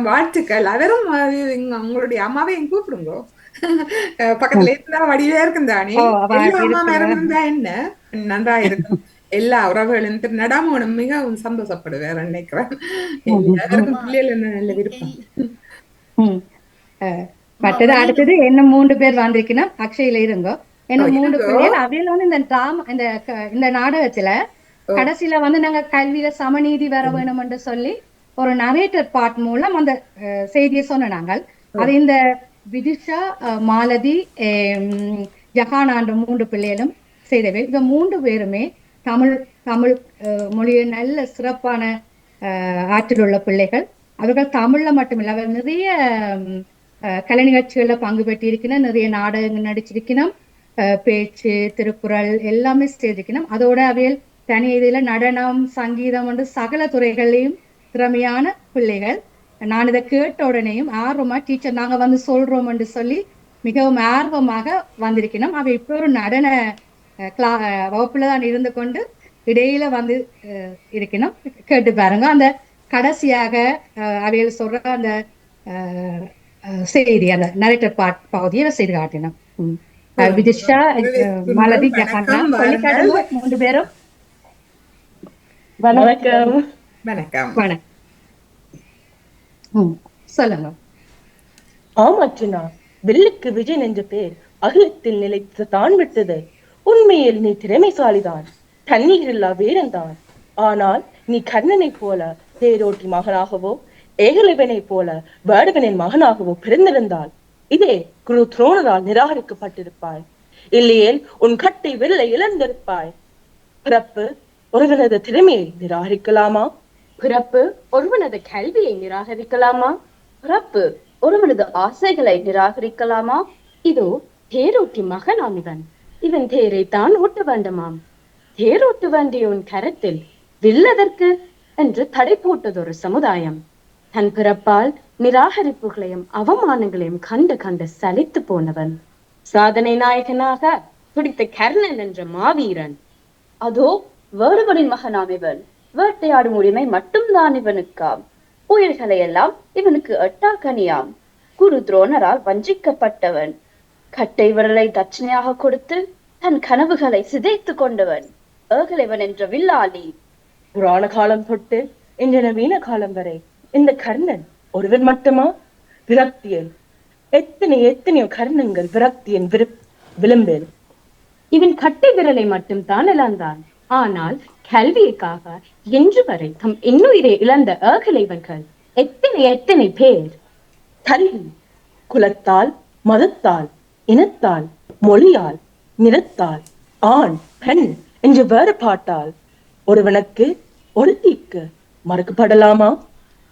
வாழ்த்துக்கள். அவரும் உங்களுடைய அம்மாவையும் கூப்பிடுங்க. பக்கத்துல இருந்தா வடிவா இருக்கும் தானே. ஓ அவ எல்லா அம்மா இருக்கிற மேலும் இருந்தா என்ன நன்றா இருக்கும். எல்லா உறவுகளும் நடாமோனும் மிகவும் சந்தோஷப்படுவார் நினைக்கிறேன். எல்லாருக்கும் பிள்ளைகள் என்ன நல்ல விருப்பம். மற்றது அடுத்தது என்ன 3 பேர் வந்திருக்கணும். அக்ஷயில இருங்கோ. என்ன 3 இருங்கோ. பிள்ளைகள் அவையில வந்து இந்த நாடகத்துல கடைசியில வந்து நாங்க கல்வியில சமநீதி வர வேணும் என்று சொல்லி ஒரு நரேட்டர் பார்ட் மூலம் அந்த செய்தியை சொன்னாங்க. அது இந்த விதிஷா, மாலதி, ஜஹானான்ற 3 பிள்ளைகளும் செய்தவை. இந்த 3 பேருமே தமிழ் தமிழ் மொழியை நல்ல சிறப்பான ஆற்றல் உள்ள பிள்ளைகள். அவர்கள் தமிழ்ல மட்டுமில்லை, அவர் நிறைய கலை நிகழ்ச்சிகள்ல பங்கு பெற்றிருக்கணும், நிறைய நாடகங்கள் நடிச்சிருக்கணும், பேச்சு, திருக்குறள் எல்லாமே செய்திருக்கணும். அதோட அவையில் தனி இதில் நடனம், சங்கீதம் என்று சகல துறைகளையும் திறமையான பிள்ளைகள். நான் இதை கேட்ட உடனேயும் ஆர்வமா டீச்சர் நாங்க வந்து சொல்றோம் என்று சொல்லி மிகவும் ஆர்வமாக வந்திருக்கணும். அவை இப்போ ஒரு நடன வகுப்புல தான் இருந்து கொண்டு இடையில வந்து இருக்கணும். கேட்டு பாருங்க. அந்த கடைசியாக அவையில் சொல்ற அந்த செய்தி, அந்த நரேட்டர் பார்ட் பகுதியை செய்து காட்டினோம். விதிஷா, மாலதி, ஜஹானா சொல்லி காட்டுங்க 3 பேரும். வணக்கம். வணக்கம். வணக்கம். சொல்லுங்க. ஆமாச்சுனா, வில்லுக்கு விஜயன் என்ற பேர் அகிலத்தில் நிலைத்து தான் விட்டது. உண்மையில் நீ திறமைசாலிதான், தண்ணீர் இல்லா வீரன்தான். ஆனால் நீ கர்ணனை போல தேரோட்டி மகனாகவோ, ஏகலைவனை போல வேடுவனின் மகனாகவோ பிறந்திருந்தால் இதே குரு துரோணரால் நிராகரிக்கப்பட்டிருப்பாய். இல்லையேல் உன் கட்டை வில்லை இழந்திருப்பாய். பிறப்பு ஒருவனது திறமையை நிராகரிக்கலாமா? பிறப்பு ஒருவனது கல்வியை நிராகரிக்கலாமா? பிறப்பு ஒருவனது ஆசைகளை நிராகரிக்கலாமா? இதோ தேரோட்டி மகனாம் இவன். இவன் தேரை தான் ஓட்ட வேண்டுமாம். தேரோட்டு வேண்டிய உன் கரத்தில் வில்லதற்கு என்று தடை போட்டதொரு சமுதாயம். தன் பிறப்பால் நிராகரிப்புகளையும் அவமானங்களையும் கண்டு கண்டு சலித்து போனவன். சாதனை நாயகனாக துடித்த கர்ணன் என்ற மாவீரன். அதோ வேடுவனின் மகனாம் இவன். வேட்டையாடும் உரிமை மட்டும்தான் இவனுக்காம். உயிர்களை எல்லாம் இவனுக்கு எட்டாக்கனியாம். குரு துரோணரால் வஞ்சிக்கப்பட்டவன். கட்டை விரலை தட்சணையாக கொடுத்து தன் கனவுகளை சிதைத்து கொண்டவன். ஏகலைவன் என்ற வில்லாளி. புராண காலம் தொட்டு இன்று நவீன காலம் வரை இந்த கர்ணன் ஒருவன் மட்டுமா? விரக்தியில் எத்தனையோ கர்ணங்கள் விரக்தியின் விளிம்பில். இவன் கட்டை விரலை மட்டும் தான் இழந்தான். ஆனால் கல்விக்காக இன்று வரை தம் இன்னுயிரை இழந்த ஏகலைவன்கள் எத்தனை பேர். கல்வி குலத்தால், மதத்தால், இனத்தால், மொழியால், நிறத்தால், ஆண் பெண் என்ற வேறுபாட்டால் ஒருவனுக்கு ஒருத்திக்கு மறுக்கப்படலாமா?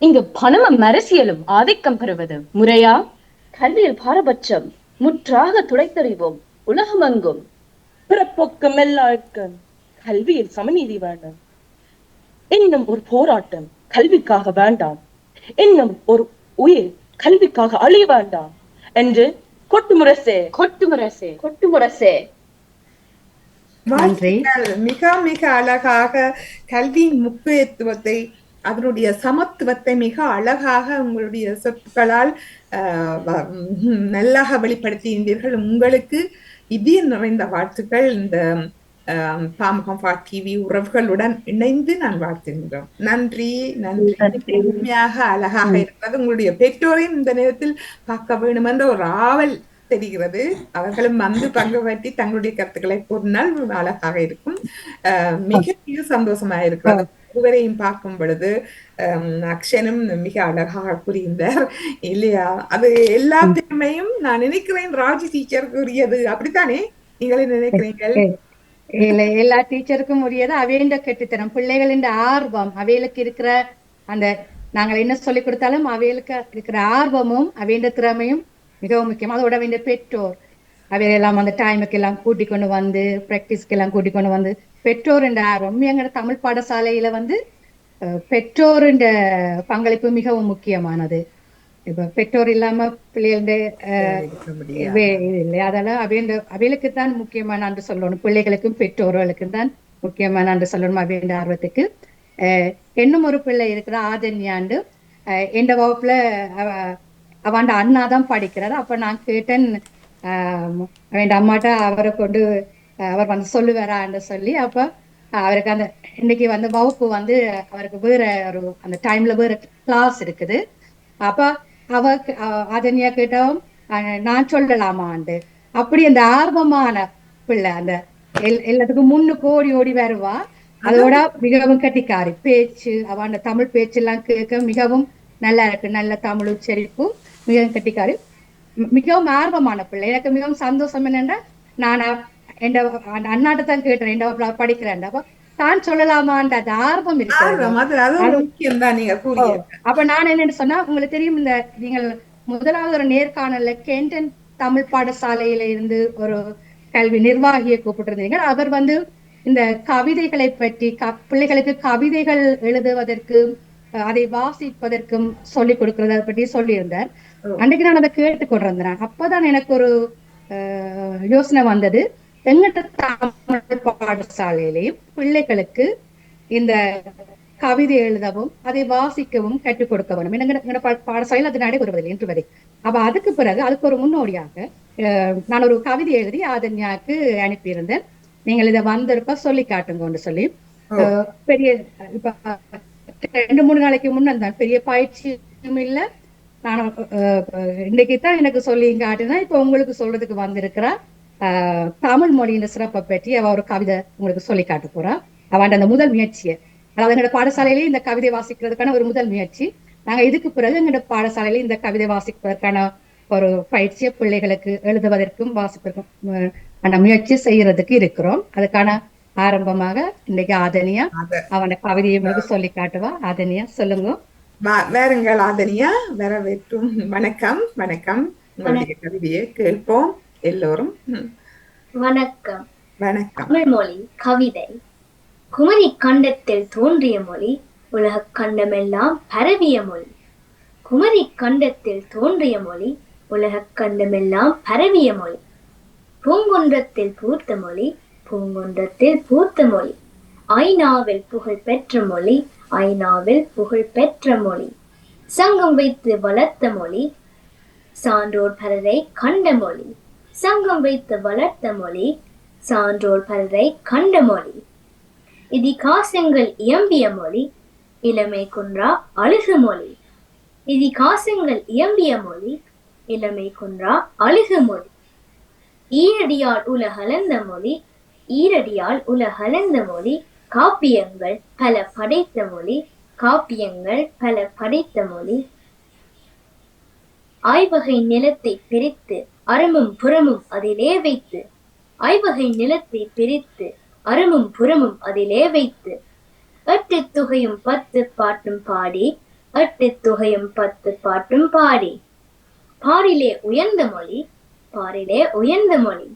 இங்கு பணமும் அரசியலும் ஆதிக்கம் பெறுவது முறையா? கல்வியில் பாரபட்சம் முற்றாக துடைத்தறிவோம் உலகமெங்கும். பிறப்பொக்கம் எல்லாருக்கும் கல்வியில் சமநீதி வேண்டும். இன்னும் ஒரு போராட்டம் கல்விக்காக வேண்டாம். இன்னும் ஒரு உயிர் கல்விக்காக அழிய வேண்டாம் என்று கொட்டுமுரசே கொட்டுமுரசே கொட்டுமுரசே. மிக மிக அழகாக கல்வியின் முக்கியத்துவத்தை, அதனுடைய சமத்துவத்தை மிக அழகாக உங்களுடைய சொற்களால் நல்லாக வெளிப்படுத்தியிருந்தீர்கள். உங்களுக்கு இதயம் நிறைந்த வாழ்த்துக்கள். இந்த பாமுகம் டிவி உறவுகளுடன் இணைந்து நான் வாழ்த்துகின்றோம். நன்றி நன்றி. உண்மையாக அழகாக இருக்கிறது. உங்களுடைய பெற்றோரையும் இந்த நேரத்தில் பார்க்க வேண்டும் என்ற ஒரு ஆவல் தெரிகிறது. அவர்களும் வந்து பங்கு பற்றி தங்களுடைய கருத்துக்களை கூறினால் அழகாக இருக்கும். மிக சந்தோஷமா இருக்கிறது. ஒருவரையும் பார்க்கும் பொழுது அக்ஷனும் மிக அழகாக கூறியிருந்தார் இல்லையா? அது எல்லா திறமையும் நான் நினைக்கிறேன் ராஜி டீச்சருக்கு உரியது. அப்படித்தானே நீங்களே நினைக்கிறீர்கள்? எல்லா டீச்சருக்கும் உரியது அவையின்ற கெட்டுத்தனம், பிள்ளைகளின் ஆர்வம், அவைகளுக்கு இருக்கிற அந்த நாங்கள் என்ன சொல்லிக் கொடுத்தாலும் அவைகளுக்கு இருக்கிற ஆர்வமும் அவையின்ற திறமையும் மிகவும் முக்கியம். அதோட அவையின்ற பெற்றோர் அவையெல்லாம் அந்த டைமுக்கு எல்லாம் கூட்டிக் கொண்டு வந்து, பிராக்டிஸ்க்கு எல்லாம் கூட்டிக் கொண்டு வந்து, பெற்றோர் என்ற ஆர்வம். எங்களோட தமிழ் பாடசாலையில வந்து பெற்றோர் என்ற பங்களிப்பு மிகவும் முக்கியமானது. இப்ப பெற்றோர் இல்லாம பிள்ளைகளுடைய இருக்க முடியாது. இது இல்லை. அதெல்லாம் அவைகளுக்கு தான் முக்கியமா நன்றி சொல்லணும். பிள்ளைகளுக்கும் பெற்றோர்களுக்கும் தான் முக்கியமா நன்றி சொல்லணும் அப்படின்ற ஆர்வத்துக்கு. இன்னும் ஒரு பிள்ளை இருக்கிற ஆதன்யாண்டு எந்த வகுப்புல அவன் அண்ணா தான் படிக்கிறாரு. அப்ப நான் கேட்டேன் அவன் அம்மாட்ட அவரை கொண்டு அவர் வந்து சொல்லுவாரான்னு சொல்லி, அப்ப அவருக்கு அந்த இன்னைக்கு வந்து வகுப்பு வந்து அவருக்கு வேற ஒரு அந்த டைம்ல வேற கிளாஸ் இருக்குது. அப்ப அதன்யா கேட்டவும் நான் சொல்லலாமாண்டு அப்படி அந்த ஆர்வமான பிள்ளை அந்த எல்லாத்துக்கும் முன்னுக்கு ஓடி ஓடி வருவா. அதோட மிகவும் கட்டிக்காரி பேச்சு, அவன் தமிழ் பேச்சு எல்லாம் கேட்க மிகவும் நல்லா இருக்கு. நல்ல தமிழ் உச்சரிப்பு, மிகவும் கட்டிக்காரி, மிகவும் ஆர்வமான பிள்ளை. எனக்கு மிகவும் சந்தோஷம் என்னன்னா, நான் என் அண்ணாட்ட தான் கேட்டேன், என் படிக்கிறேன். அப்ப தான் சொல்லலாமான்ற அந்த ஆர்வம் இருக்கு. அப்ப நான் என்னன்னு சொன்னா, உங்களுக்கு தெரியும், இந்த நீங்கள் முதலாவது ஒரு நேர்காணல்ல கேண்டன் தமிழ் பாடசாலையில இருந்து ஒரு கல்வி நிர்வாகியை கூப்பிட்டிருந்தீங்க. அவர் வந்து இந்த கவிதைகளை பற்றி பிள்ளைகளுக்கு கவிதைகள் எழுதுவதற்கு அதை வாசிப்பதற்கும் சொல்லிக் கொடுக்கறத பற்றி சொல்லியிருந்தார். அன்றைக்கு நான் அதை கேட்டுக்கொண்டிருந்தேன். அப்பதான் எனக்கு ஒரு யோசனை வந்தது, எங்கிட்ட தமிழ் பாடசாலையிலையும் பிள்ளைகளுக்கு இந்த கவிதை எழுதவும் அதை வாசிக்கவும் கற்றுக் கொடுக்க வேண்டும். எங்க பாடசாலையில் அது நடைபெறுவதில்லை இன்று வரை. அப்ப அதுக்கு பிறகு அதுக்கு ஒரு முன்னோடியாக நான் ஒரு கவிதை எழுதி ஆதன்யாவுக்கு அனுப்பியிருந்தேன். நீங்கள் இதை வந்திருப்ப சொல்லி காட்டுங்கன்னு சொல்லி. பெரிய இப்ப 2-3 நாளைக்கு முன்னாடி பெரிய பயிற்சியும் இல்லை. நான் இன்னைக்கு தான் எனக்கு சொல்லி காட்டுனா, இப்ப உங்களுக்கு சொல்றதுக்கு வந்திருக்கிறா தமிழ் மொழியின் சிறப்பை பற்றி அவ ஒரு கவிதை உங்களுக்கு சொல்லி காட்ட போறா. அவன் அந்த முதல் முயற்சியை, அதாவது எங்களோட பாடசாலையிலேயே இந்த கவிதை வாசிக்கிறதுக்கான ஒரு முதல் முயற்சி. நாங்க இதுக்கு பிறகு எங்களோட பாடசாலையில இந்த கவிதை வாசிப்பதற்கான ஒரு பயிற்சியை பிள்ளைகளுக்கு எழுதுவதற்கும் வாசிப்பதற்கும் அந்த முயற்சி செய்யறதுக்கு இருக்கிறோம். அதுக்கான ஆரம்பமாக இன்னைக்கு ஆதனியா அவன கவிதையை உங்களுக்கு சொல்லி காட்டுவா. ஆதனியா சொல்லுங்க. வேறுங்கள் ஆதனியா, வரவேற்றும். வணக்கம். வணக்கம். உங்களுடைய கவிதையை கேட்போம் எல்லோரும். வணக்கம். வணக்கம். தமிழ் மொழி கவிதை. குமரி கண்டத்தில் தோன்றிய மொழி, உலக கண்டமெல்லாம் பரவிய மொழி. குமரி கண்டத்தில் தோன்றிய மொழி, உலக கண்டமெல்லாம் பரவிய மொழி. பூங்குன்றத்தில் பூத்த மொழி, பூங்குன்றத்தில் பூத்த மொழி. ஐநாவில் புகழ் பெற்ற மொழி, ஐநாவில் புகழ் பெற்ற மொழி. சங்கம் வைத்து வளர்த்த மொழி, சான்றோர் பலரை கண்ட மொழி. சங்கம் வைத்து வளர்த்த மொழி, சான்றோர் பலரை கண்ட மொழி. இதிகாசங்கள் இயம்பிய மொழி, இளமை குன்றா அழுகு மொழி. இதிகாசங்கள் இயம்பிய மொழி, இளமை குன்றா அழுகு மொழி. ஈரடியால் உலகளந்த மொழி, ஈரடியால் உலகளந்த மொழி. காப்பியங்கள் பல படைத்த மொழி, காப்பியங்கள் பல படைத்த மொழி. ஆய்வகை நிலத்தை பிரித்து அறமும் புறமும் அதிலே வைத்து, ஆய்வகை நிலத்தை பிரித்து அறமும் புறமும் அதிலே வைத்து. 8 தொகையும் 10 பாட்டும் பாடி, 8 தொகையும் 10 பாட்டும் பாடி. பாரிலே உயர்ந்த மொழி, பாரிலே உயர்ந்த மொழி.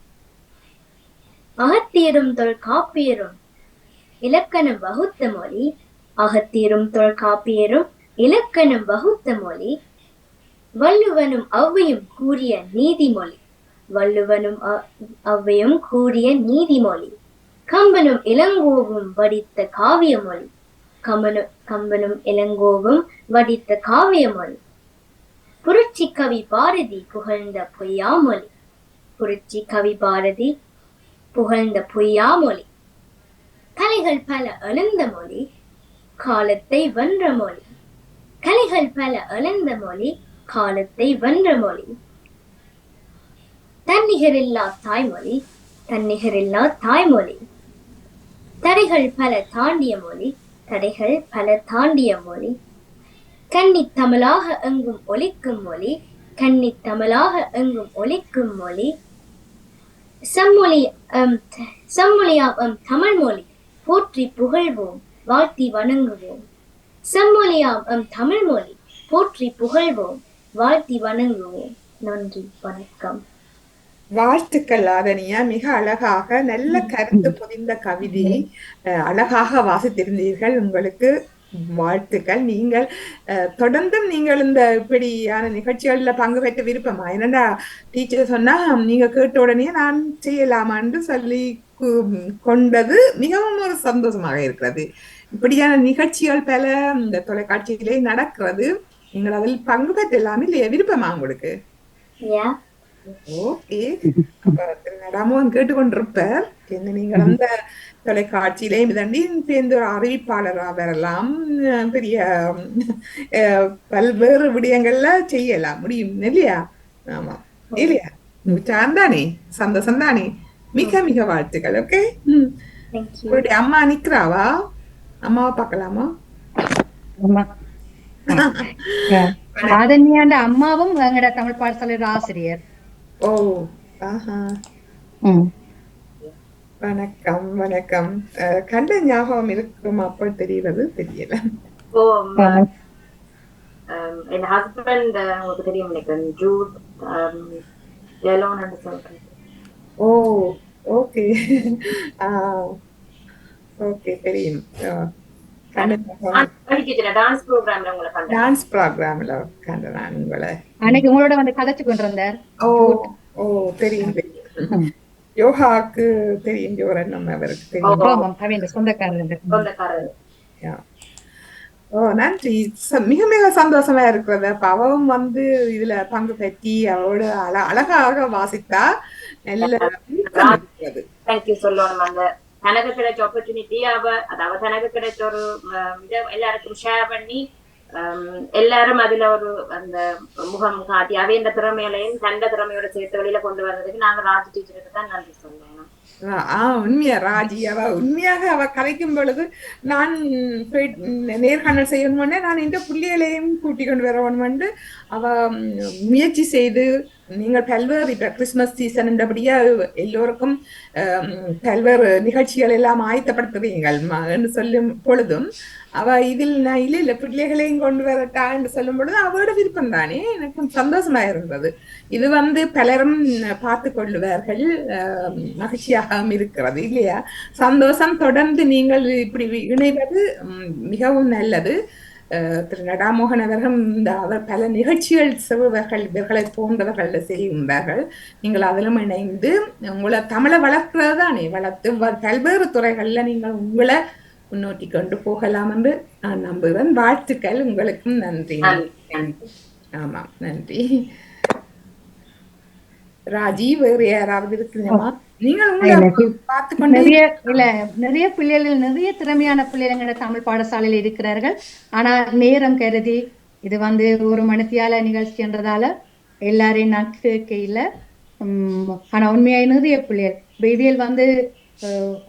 அகத்தியரும் தொல்காப்பியரும் இலக்கணம் வகுத்த மொழி, அகத்தியரும் தொல்காப்பியரும் இலக்கணம் வகுத்த மொழி. வள்ளுவனும் ஔவையும் கூறிய நீதிமொழி, வள்ளுவனும் ஔவையும் கூறிய நீதிமொழி. கம்பனும் இளங்கோவும் வடித்த காவிய மொழி, கம்பனும் இளங்கோவும் வடித்த காவிய மொழி. புரட்சி கவி பாரதி புகழ்ந்த பொய்யாமொழி, புரட்சி கவி பாரதி புகழ்ந்த பொய்யாமொழி. கலைகள் பல எழுந்த மொழி, காலத்தை வென்ற மொழி. கலைகள் பல எழுந்த மொழி, காலத்தை வென்ற மொழி. தன்னிகரில்லா தாய்மொழி, தன்னிகரில்லா தாய்மொழி. தடைகள் பல தாண்டிய மொழி, தடைகள் பல தாண்டிய மொழி. கன்னி தமிழாக எங்கும் ஒலிக்கும் மொழி, கன்னி தமிழாக எங்கும் ஒலிக்கும் மொழி. செம்மொழியாம் தமிழ் மொழி போற்றி புகழ்வோம், வாழ்த்தி வணங்குவோம். செம்மொழியாம் தமிழ் மொழி போற்றி புகழ்வோம், வாழ்த்தி வணங்குவோம். நன்றி, வணக்கம். வாழ்த்துக்கள் ஆதனியா. மிக அழகாக நல்ல கருத்து புரிந்த கவிதை அழகாக வாசித்திருந்தீர்கள். உங்களுக்கு வாழ்த்துக்கள். நீங்கள் தொடர்ந்தும் நீங்கள் இந்த இப்படியான நிகழ்ச்சிகள்ல பங்கு பெற்ற விருப்பமா? என்னடா டீச்சர் சொன்னா நீங்க கேட்ட உடனே நான் செய்யலாமான்னு சொல்லி கொண்டது மிகவும் ஒரு சந்தோஷமாக இருக்கிறது. இப்படியான நிகழ்ச்சிகள் பல இந்த தொலைக்காட்சியிலே நடக்கிறது. நீங்கள் அதில் பங்கு பெற்றலாம் இல்லையா? விருப்பமா உங்களுக்கு? Yeah. ஓகே. அப்ப திரு நடாமோகன் கேட்டுக்கொண்டிருப்பார். என்ன நீங்கள் அந்த தொலைக்காட்சியிலே இதண்டி சேர்ந்து ஒரு அறிவிப்பாளரா வரலாம், பெரிய பல்வேறு விடயங்கள்ல செய்யலாம் முடியும் இல்லையா? ஆமா இல்லையா? தானே, சந்தோஷம் தானே. மிக மிக வாழ்த்துக்கள். ஓகே. Thank you. உங்களுடைய அம்மா நிக்கிறாவா? அம்மாவை பார்க்கலாமா? ஆமா. ராதன்யாண்ட அம்மாவும் எங்கட தமிழ் பாடசாலையோட ஆசிரியர். ஓ, ஆஹா. ம். வணக்கம் வணக்கம். கண்ட ஞாபகம் இருக்கும் அப்போ தெரிகிறது தெரியல. என் ஹஸ்பண்ட் உங்களுக்கு தெரியும் நினைக்கிறேன், ஜூட் எலோன்னு சொல்றேன். ஓ, ஓகே. ஓகே, தெரியும். டான்ஸ் ப்ரோக்ராம்ல உங்களை கண்டேன். டான்ஸ் ப்ரோக்ராம்ல கண்டேன் நான் உங்களை. அன்னைக்கு உங்களோட வந்து கதைச்சு கொண்டிருந்தார். ஓ ஓ, தெரியும் தெரியும். யோகாக்கு தெரியும், யோரன்னம் அவருக்கு தெரியும். சொந்தக்காரர். ஓ, நன்றி. மிக மிக சந்தோஷமா இருக்கிறது. அப்ப அவவும் வந்து இதுல பங்கு பெற்றி அவரோட அழகாக வாசித்தா நல்ல இருக்கிறது. தேங்க்யூ சொல்லணும். அந்த தனக்கு கிடைச்ச ஆப்பர்ச்சுனிட்டி அவ தனக்கு கிடைச்ச ஒரு எல்லாருக்கும் ஷேர் பண்ணி எல்லாரும் அதுல ஒரு அந்த முகம் காட்டி அவை இந்த திறமையிலையும் தண்ட திறமையோட சேர்த்து வெளியில கொண்டு வர்றதுக்கு நாங்க ராஜ் டீச்சருக்கு தான் நன்றி சொல்லணும். உண்மையா ராஜி அவ உண்மையாக அவ கலைக்கும் பொழுது நான் நேர்காணல் செய்யணும்னே நான் இந்த புள்ளிகளையும் கூட்டி கொண்டு வரணும்னு அவ முயற்சி செய்து, நீங்கள் பல்வேறு இப்ப கிறிஸ்துமஸ் சீசன் என்றபடியா எல்லோருக்கும் பல்வேறு நிகழ்ச்சிகள் எல்லாம் ஆயத்தப்படுத்துறீங்கள் சொல்லும் பொழுதும் அவ இதில் நான் இல்ல பிள்ளைகளையும் கொண்டு வரட்டான்னு சொல்லும் பொழுது அவரோட விருப்பம் தானே எனக்கு சந்தோஷமா இருந்தது. இது வந்து பலரும் பார்த்து கொள்ளுவார்கள், மகிழ்ச்சியாகவும் இருக்கிறது இல்லையா? சந்தோஷம். தொடர்ந்து நீங்கள் இப்படி இணைவது மிகவும் நல்லது. திரு நடாமோகன் அவர்கள் அவர் பல நிகழ்ச்சிகள் செய்வர்கள், இவர்களை போன்றவர்கள் செய்கின்றார்கள். நீங்கள் அதிலும் இணைந்து உங்களை தமிழை வளர்க்கிறது தானே, வளர்த்து பல்வேறு துறைகள்ல நீங்கள் உங்களை முன்னோட்டி கொண்டு போகலாம் என்று நான் நம்புகிறேன். வாழ்த்துக்கள். உங்களுக்கும் நன்றி. ஆமா, நன்றி. ராஜி, வேறு யாராவது இருக்குமா? நீங்கள் நிறைய பிள்ளைகள், நிறைய திறமையான பிள்ளைகள் தமிழ் பாடசாலையில் இருக்கிறார்கள். ஆனா நேரம் கருதி இது வந்து ஒரு மணித்தியால நிகழ்ச்சின்றதால எல்லாரையும் நான் கேட்க இல்லை. ஆனா உண்மையாக நிறைய பிள்ளைகள் இதில் வந்து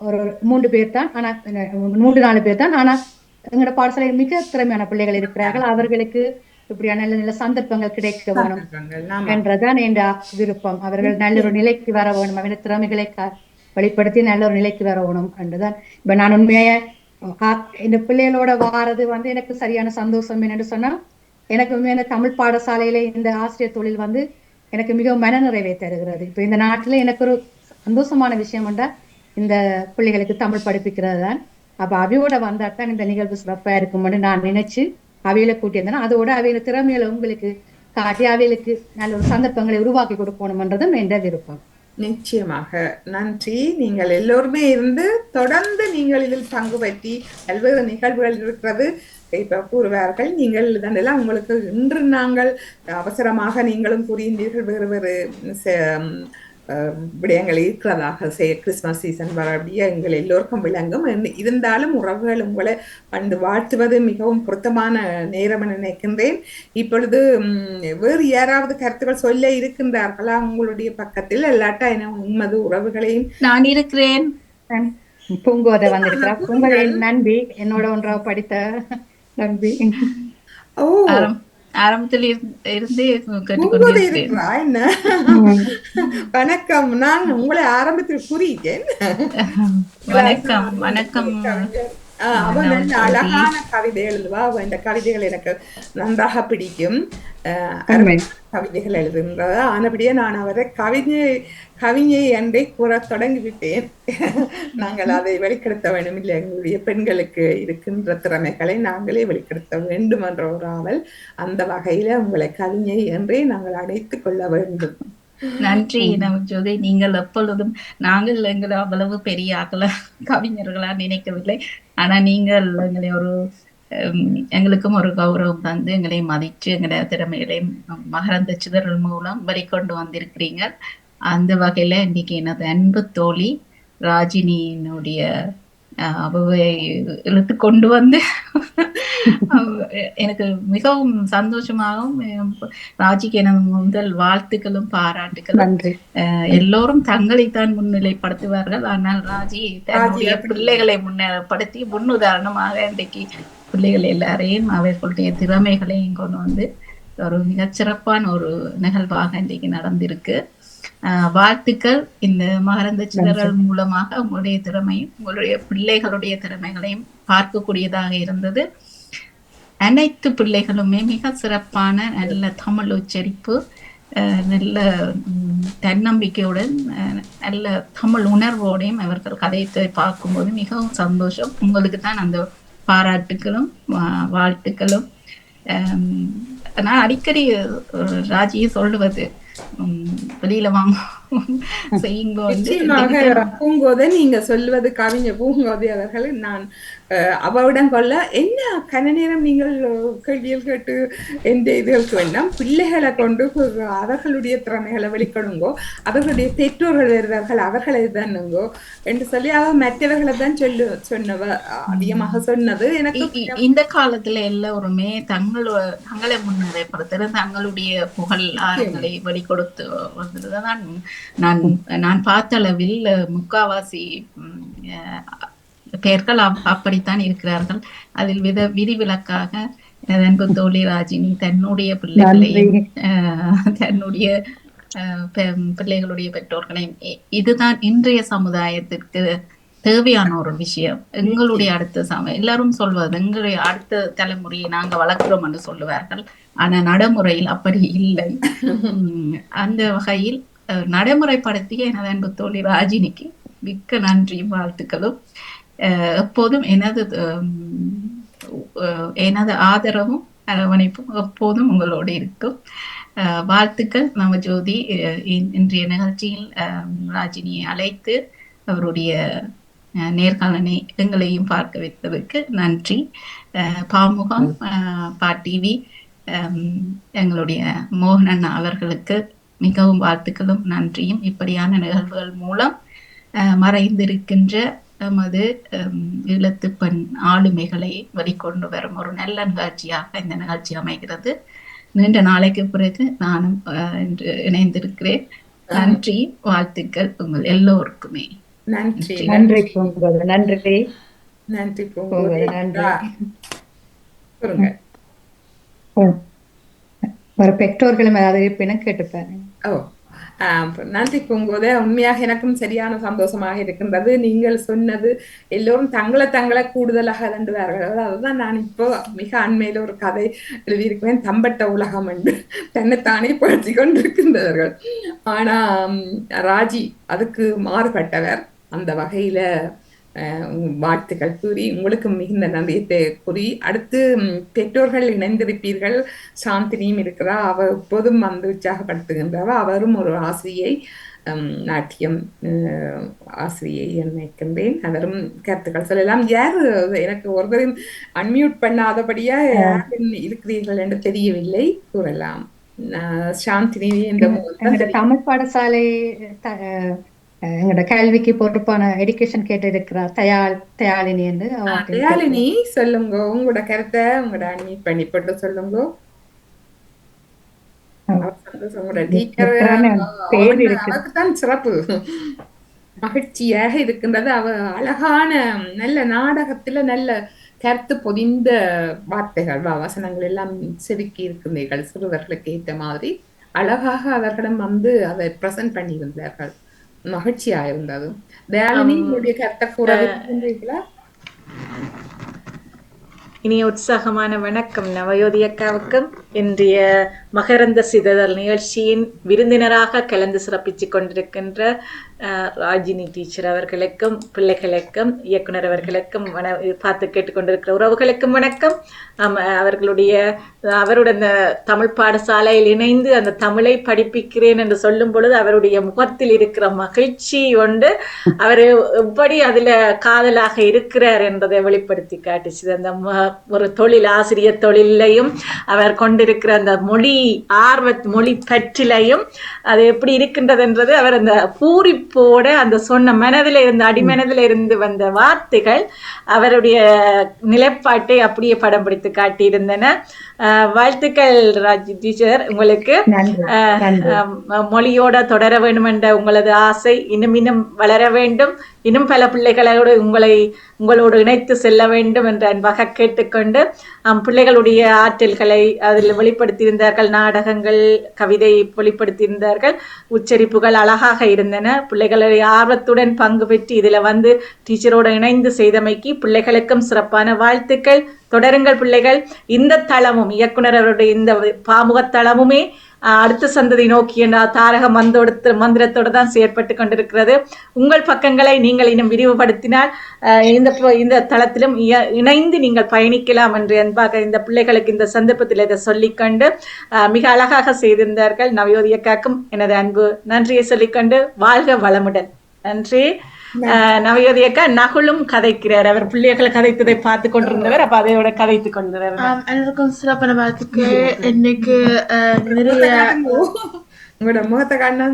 ஒரு 3 பேர் தான், ஆனா 3-4 பேர் தான். ஆனா எங்களோட பாடசாலையில் மிக திறமையான பிள்ளைகள் இருக்கிறார்கள். அவர்களுக்கு இப்படியான நல்ல நல்ல சந்தர்ப்பங்கள் கிடைக்க வேணும் என்றதான் என் விருப்பம். அவர்கள் நல்ல ஒரு நிலைக்கு வர வேணும், அவருடைய திறமைகளை வெளிப்படுத்தி நல்ல ஒரு நிலைக்கு வர வேணும் என்றுதான். இப்ப நான் உண்மையா இந்த பிள்ளைகளோட வாரது வந்து எனக்கு சரியான சந்தோஷம். என்னென்னு சொன்னா, எனக்கு உண்மையான தமிழ் பாடசாலையில இந்த ஆசிரியர் தொழில் வந்து எனக்கு மிகவும் மனநிறைவை தருகிறது. இப்ப இந்த நாட்டுல எனக்கு ஒரு சந்தோஷமான விஷயம் என்றா இந்த பிள்ளைகளுக்கு தமிழ் படிப்பிக்கிறது தான். அப்ப அவையோட வந்தாத்தான் இந்த நிகழ்வு சிறப்பா இருக்கும்னு நான் நினைச்சு அவையில கூட்டியிருந்தேன். அதோட அவையில திறமையில உங்களுக்கு காட்டி அவைகளுக்கு நல்ல ஒரு சந்தர்ப்பங்களை உருவாக்கி கொடுக்கணும்ன்றதும் என்ற விருப்பம். நிச்சயமாக. நன்றி. நீங்கள் எல்லோருமே இருந்து தொடர்ந்து நீங்கள் இதில் பங்கு பற்றி பல்வேறு நிகழ்வுகள் இருக்கிறது இப்ப கூறுவார்கள். நீங்கள் இதெல்லாம் உங்களுக்கு இன்று நாங்கள் அவசரமாக நீங்களும் கூறியிருந்தீர்கள் வேறு வேறு விடயங்கள் இருக்கிறதாக கிறிஸ்துமஸ் சீசன் வரக்கூடிய எங்கள் எல்லோருக்கும் விளங்கும். இருந்தாலும் உறவுகள் உங்களை வந்து வாழ்த்துவது மிகவும் பொருத்தமான நேரம் என நினைக்கின்றேன். இப்பொழுது வேறு யாராவது கருத்துக்கள் சொல்ல இருக்கின்றார்களா உங்களுடைய பக்கத்தில்? இல்லாட்டா என்ன உண்மது உறவுகளையும் நான் இருக்கிறேன். பூங்கோதை வந்திருக்கிறார். பூங்கோதை நம்பி என்னோட ஒன்றா படித்த நம்பி. ஓ, ஆரம்பத்தில் இருந்தே என்ன? வணக்கம். நான் உங்களை ஆரம்பத்தில் கூறிட்டேன். வணக்கம். வணக்கம். அவ நல்ல நவஜோதி. அழகான கவிதை எழுதுவா. அவ இந்த கவிதைகள் எனக்கு நன்றாக பிடிக்கும். உண்மை. கவிதைகள் எழுதுகின்றதா ஆனபடியே நான் அவரை கவிஞை என்றே கூற தொடங்கிவிட்டேன். நாங்கள் அதை வெளிப்படுத்த வேண்டும், இல்லை எங்களுடைய பெண்களுக்கு இருக்கின்ற திறமைகளை நாங்களே வெளிப்படுத்த வேண்டும் என்ற ஒரு ஆவல். அந்த வகையில உங்களை கவிஞை என்றே நாங்கள் அழைத்துக் கொள்ள வேண்டும். நன்றி நவஜோதி. நீங்கள் எப்பொழுதும் நாங்கள் எங்களை அவ்வளவு பெரிய ஆக்கல கவிஞர்களா நினைக்கவில்லை. ஆனா நீங்கள் எங்களை ஒரு எங்களுக்கும் ஒரு கௌரவம் தந்து எங்களை மதிச்சு எங்களை திறமைகளை மகரந்த சிதறல் மூலம் வெளிக்கொண்டு வந்திருக்கிறீங்க. அந்த வகையில இன்னைக்கு எனது அன்பு தோழி ராஜினியினுடைய அவை இழுத்து கொண்டு வந்து எனக்கு மிகவும் சந்தோஷமாகவும், ராஜிக்கு எனது முதல் வாழ்த்துக்களும் பாராட்டுகளும். எல்லோரும் தங்களைத்தான் முன்னிலைப்படுத்துவார்கள், ஆனால் ராஜி தன்னுடைய பிள்ளைகளை முன்னிலைப்படுத்தி முன்னுதாரணமாக இன்றைக்கு பிள்ளைகள் எல்லாரையும் அவர்களுடைய திறமைகளையும் கொண்டு வந்து ஒரு மிகச்சிறப்பான ஒரு நிகழ்வாக இன்றைக்கு நடந்திருக்கு. வாழ்த்துக்கள். இந்த மகரந்த சிதறல் மூலமாக உங்களுடைய திறமையும் உங்களுடைய பிள்ளைகளுடைய திறமைகளையும் பார்க்கக்கூடியதாக இருந்தது. அனைத்து பிள்ளைகளுமே மிக சிறப்பான நல்ல தமிழ் உச்சரிப்பு, நல்ல தன்னம்பிக்கையுடன் நல்ல தமிழ் உணர்வோடையும் அவர்கள் கதைத்தை பார்க்கும்போது மிகவும் சந்தோஷம். உங்களுக்கு தான் அந்த பாராட்டுகளும் வாழ்த்துக்களும். நான் அடிக்கடி ராஜியை சொல்லுவது, வெளியில வாங்க பூங்கோதை நீங்க சொல்லுவது கவிஞர் பூங்கோதை அவர்கள் நான் அவரிடம் கொள்ள என்ன கன நேரம் நீங்கள் கேள்விகள் கேட்டு எந்த இதுகளுக்கு வேண்டாம், பிள்ளைகளை கொண்டு அவர்களுடைய திறமைகளை வெளிக்கொடுங்கோ, அவர்களுடைய பெற்றோர்கள் வருவார்கள் அவர்களை தானுங்கோ என்று சொல்லி அவ மற்றவர்களை தான் சொன்னவ அதிகமாக சொன்னது. எனக்கு இந்த காலத்துல எல்லோருமே தங்களை முன்னிலைப்படுத்துற தங்களுடைய புகழ் ஆரங்களை வெளிக்கொடுத்து வந்ததுதான் நான் பார்த்த அளவில் முக்காவாசி பெயர்கள் அப்படித்தான் இருக்கிறார்கள். அதில் விதிவிலக்காக அன்பு தோழி ராஜினி தன்னுடைய பிள்ளைகளையும் தன்னுடைய பிள்ளைகளுடைய பெற்றோர்களையும், இதுதான் இன்றைய சமுதாயத்திற்கு தேவையான ஒரு விஷயம். எங்களுடைய அடுத்த எல்லாரும் சொல்வது எங்களுடைய அடுத்த தலைமுறையை நாங்க வளர்க்கிறோம் என்று சொல்லுவார்கள், ஆனா நடைமுறையில் அப்படி இல்லை. அந்த வகையில் நடைமுறைப்படுத்திய எனது அன்பு தோழி ராஜினிக்கு மிக்க நன்றியும் வாழ்த்துக்களும். எப்போதும் எனது ஆதரவும் அரவணைப்பும் எப்போதும் உங்களோடு இருக்கும். வாழ்த்துக்கள் நவஜோதி. இன்றைய நிகழ்ச்சியில் ராஜினியை அழைத்து அவருடைய நேர்காணலை எங்களையும் பார்க்க வைத்ததற்கு நன்றி. பாமுகம் டிவி எங்களுடைய மோகனன் அவர்களுக்கு மிகவும் வாழ்த்துக்களும் நன்றியும். இப்படியான நிகழ்வுகள் மூலம் மறைந்திருக்கின்ற நமது ஈழத்து பெண் ஆளுமைகளை வெளிக்கொண்டு வரும் ஒரு நல்ல நிகழ்ச்சியாக இந்த நிகழ்ச்சி அமைகிறது. நீண்ட நாளைக்கு பிறகு நானும் இணைந்திருக்கிறேன். நன்றி, வாழ்த்துக்கள் உங்கள் எல்லோருக்குமே. நன்றி நன்றி பூங்கோதை. நன்றி நன்றி பூங்கோதை. நன்றி. ஒரு பெற்றோர்களும் ஏதாவது இருப்பினும் கேட்டுப்பாரு. நன்றி பூங்கோதை. உண்மையாக எனக்கும் சரியான சந்தோஷமாக இருக்கின்றது. நீங்கள் சொன்னது எல்லோரும் தங்களை கூடுதலாக தண்டுவார்கள். அதுதான் நான் இப்போ மிக அண்மையில ஒரு கதை எழுதியிருக்கிறேன், தம்பட்ட உலகம் என்று தன்னைத்தானே படுத்தி கொண்டிருக்கின்றவர்கள். ஆனா ராஜி அதுக்கு மாறுபட்டவர். அந்த வகையில வாழ்த்துக்கள் கூறி உங்களுக்கு மிகுந்த நன்றியத்தை கூறி, அடுத்து பெற்றோர்கள் இணைந்திருப்பீர்கள். சாந்தினியும் இருக்கிறா, அவ எப்போதும் வந்து உற்சாகப்படுத்துகின்றவ. அவரும் ஒரு ஆசிரியை, நாட்டியம் ஆசிரியை நினைக்கின்றேன். அவரும் கருத்துக்கள் சொல்லலாம். யார் எனக்கு ஒருவரும் அன்மியூட் பண்ணாதபடியா யார் இருக்கிறீர்கள் என்று தெரியவில்லை, கூறலாம். சாந்தினி இந்த தமிழ் பாடசாலை எங்களோட கல்விக்கு பொறுப்பான எஜுகேஷன் கேட்டு இருக்கிறார் தயாளினி என்று. தயாளினி சொல்லுங்க உங்களோட கருத்தை, உங்களோட அன்மியூட் பண்ணி போட்டு சொல்லுங்க. அவருக்குதான் சிறப்பு, மகிழ்ச்சியாக இருக்கின்றது. அவ அழகான நல்ல நாடகத்துல நல்ல கருத்து பொதிந்த வார்த்தைகள் வசனங்கள் எல்லாம் செதுக்கி இருக்கின்றீர்கள். சிறுவர்களுக்கு ஏற்ற மாதிரி அழகாக அவர்களிடம் வந்து அதை பிரசன்ட் பண்ணியிருந்தார்கள். மகிழ்ச்சியா இருந்தது. தயாளினி உங்களுடைய கருத்தை கூற விரும்புகிறீர்களா? இனிய உற்சாகமான வணக்கம் நவயோதி அக்காவுக்கும் இன்றைய மகரந்த சிதறல் நிகழ்ச்சியின் விருந்தினராக கலந்து சிறப்பித்துக் கொண்டிருக்கின்ற ராஜினி டீச்சர் அவர்களுக்கும் பிள்ளைகளுக்கும் இயக்குனர் அவர்களுக்கும் பார்த்து கேட்டுக்கொண்டிருக்கிற உறவுகளுக்கும் வணக்கம். அவருடைய தமிழ் பாடசாலையில் இணைந்து அந்த தமிழை படிப்பிக்கிறேன் என்று சொல்லும் பொழுது அவருடைய முகத்தில் இருக்கிற மகிழ்ச்சி கொண்டு அவர் எப்படி அதுல காதலாக இருக்கிறார் என்பதை வெளிப்படுத்தி காட்டுச்சு. அந்த ஒரு தொழில் ஆசிரியர் தொழிலையும் அவர் கொண்டிருக்கிற அந்த மொழி பற்றிலையும் அது எப்படி இருக்கின்றது என்றது அவர் அந்த பூரிப்போட அந்த சொன்ன மனதில் இருந்து அடிமனதில் இருந்து வந்த வார்த்தைகள் அவருடைய நிலைப்பாட்டை அப்படியே படம் பிடித்து காட்டியிருந்தன. வாழ்த்துக்கள் ராஜி டீச்சர், உங்களுக்கு மொழியோட தொடர வேண்டும் என்ற உங்களது ஆசை இன்னும் இன்னும் வளர வேண்டும், இன்னும் பல பிள்ளைகளோடு உங்களோடு இணைத்து செல்ல வேண்டும் என்று அன்பாக கேட்டுக்கொண்டு பிள்ளைகளுடைய ஆற்றல்களை அதில் வெளிப்படுத்தியிருந்தார்கள். நாடகங்கள், கவிதை வெளிப்படுத்தியிருந்தார்கள். உச்சரிப்புகள் அழகாக இருந்தன. பிள்ளைகளுடைய ஆர்வத்துடன் பங்கு பெற்று இதில் வந்து டீச்சரோடு இணைந்து செய்தமைக்கு பிள்ளைகளுக்கும் சிறப்பான வாழ்த்துக்கள். தொடருங்கள் பிள்ளைகள். இந்த தளமும் இயக்குனர் அவருடைய இந்த பாமுக தளமுமே அடுத்த சந்ததி நோக்கி தாரக மந்திரத்தோடு தான் செயற்பட்டு கொண்டிருக்கிறது. உங்கள் பக்கங்களை நீங்கள் இன்னும் விரிவுபடுத்தினால் இந்த தளத்திலும் இணைந்து நீங்கள் பயணிக்கலாம் என்று அன்பாக இந்த பிள்ளைகளுக்கு இந்த சந்தர்ப்பத்தில் இதை சொல்லிக்கொண்டு மிக அழகாக செய்திருந்தார்கள். நவயோதி அக்காக்கும் எனது அன்பு நன்றியை சொல்லிக்கொண்டு வாழ்க வளமுடன். நன்றி. நவயோதி அக்கா நகுலும் கதைக்கிறார். அவர் பிள்ளைகளை கதைத்ததை பார்த்து கொண்டிருந்தவர். அப்ப அதையோட கதைத்து கொண்டிருந்தார். எனக்கும் சிறப்பான வாழ்த்துக்கு. இன்னைக்கு நிறைய உங்களோட முகத்தை காட்டினா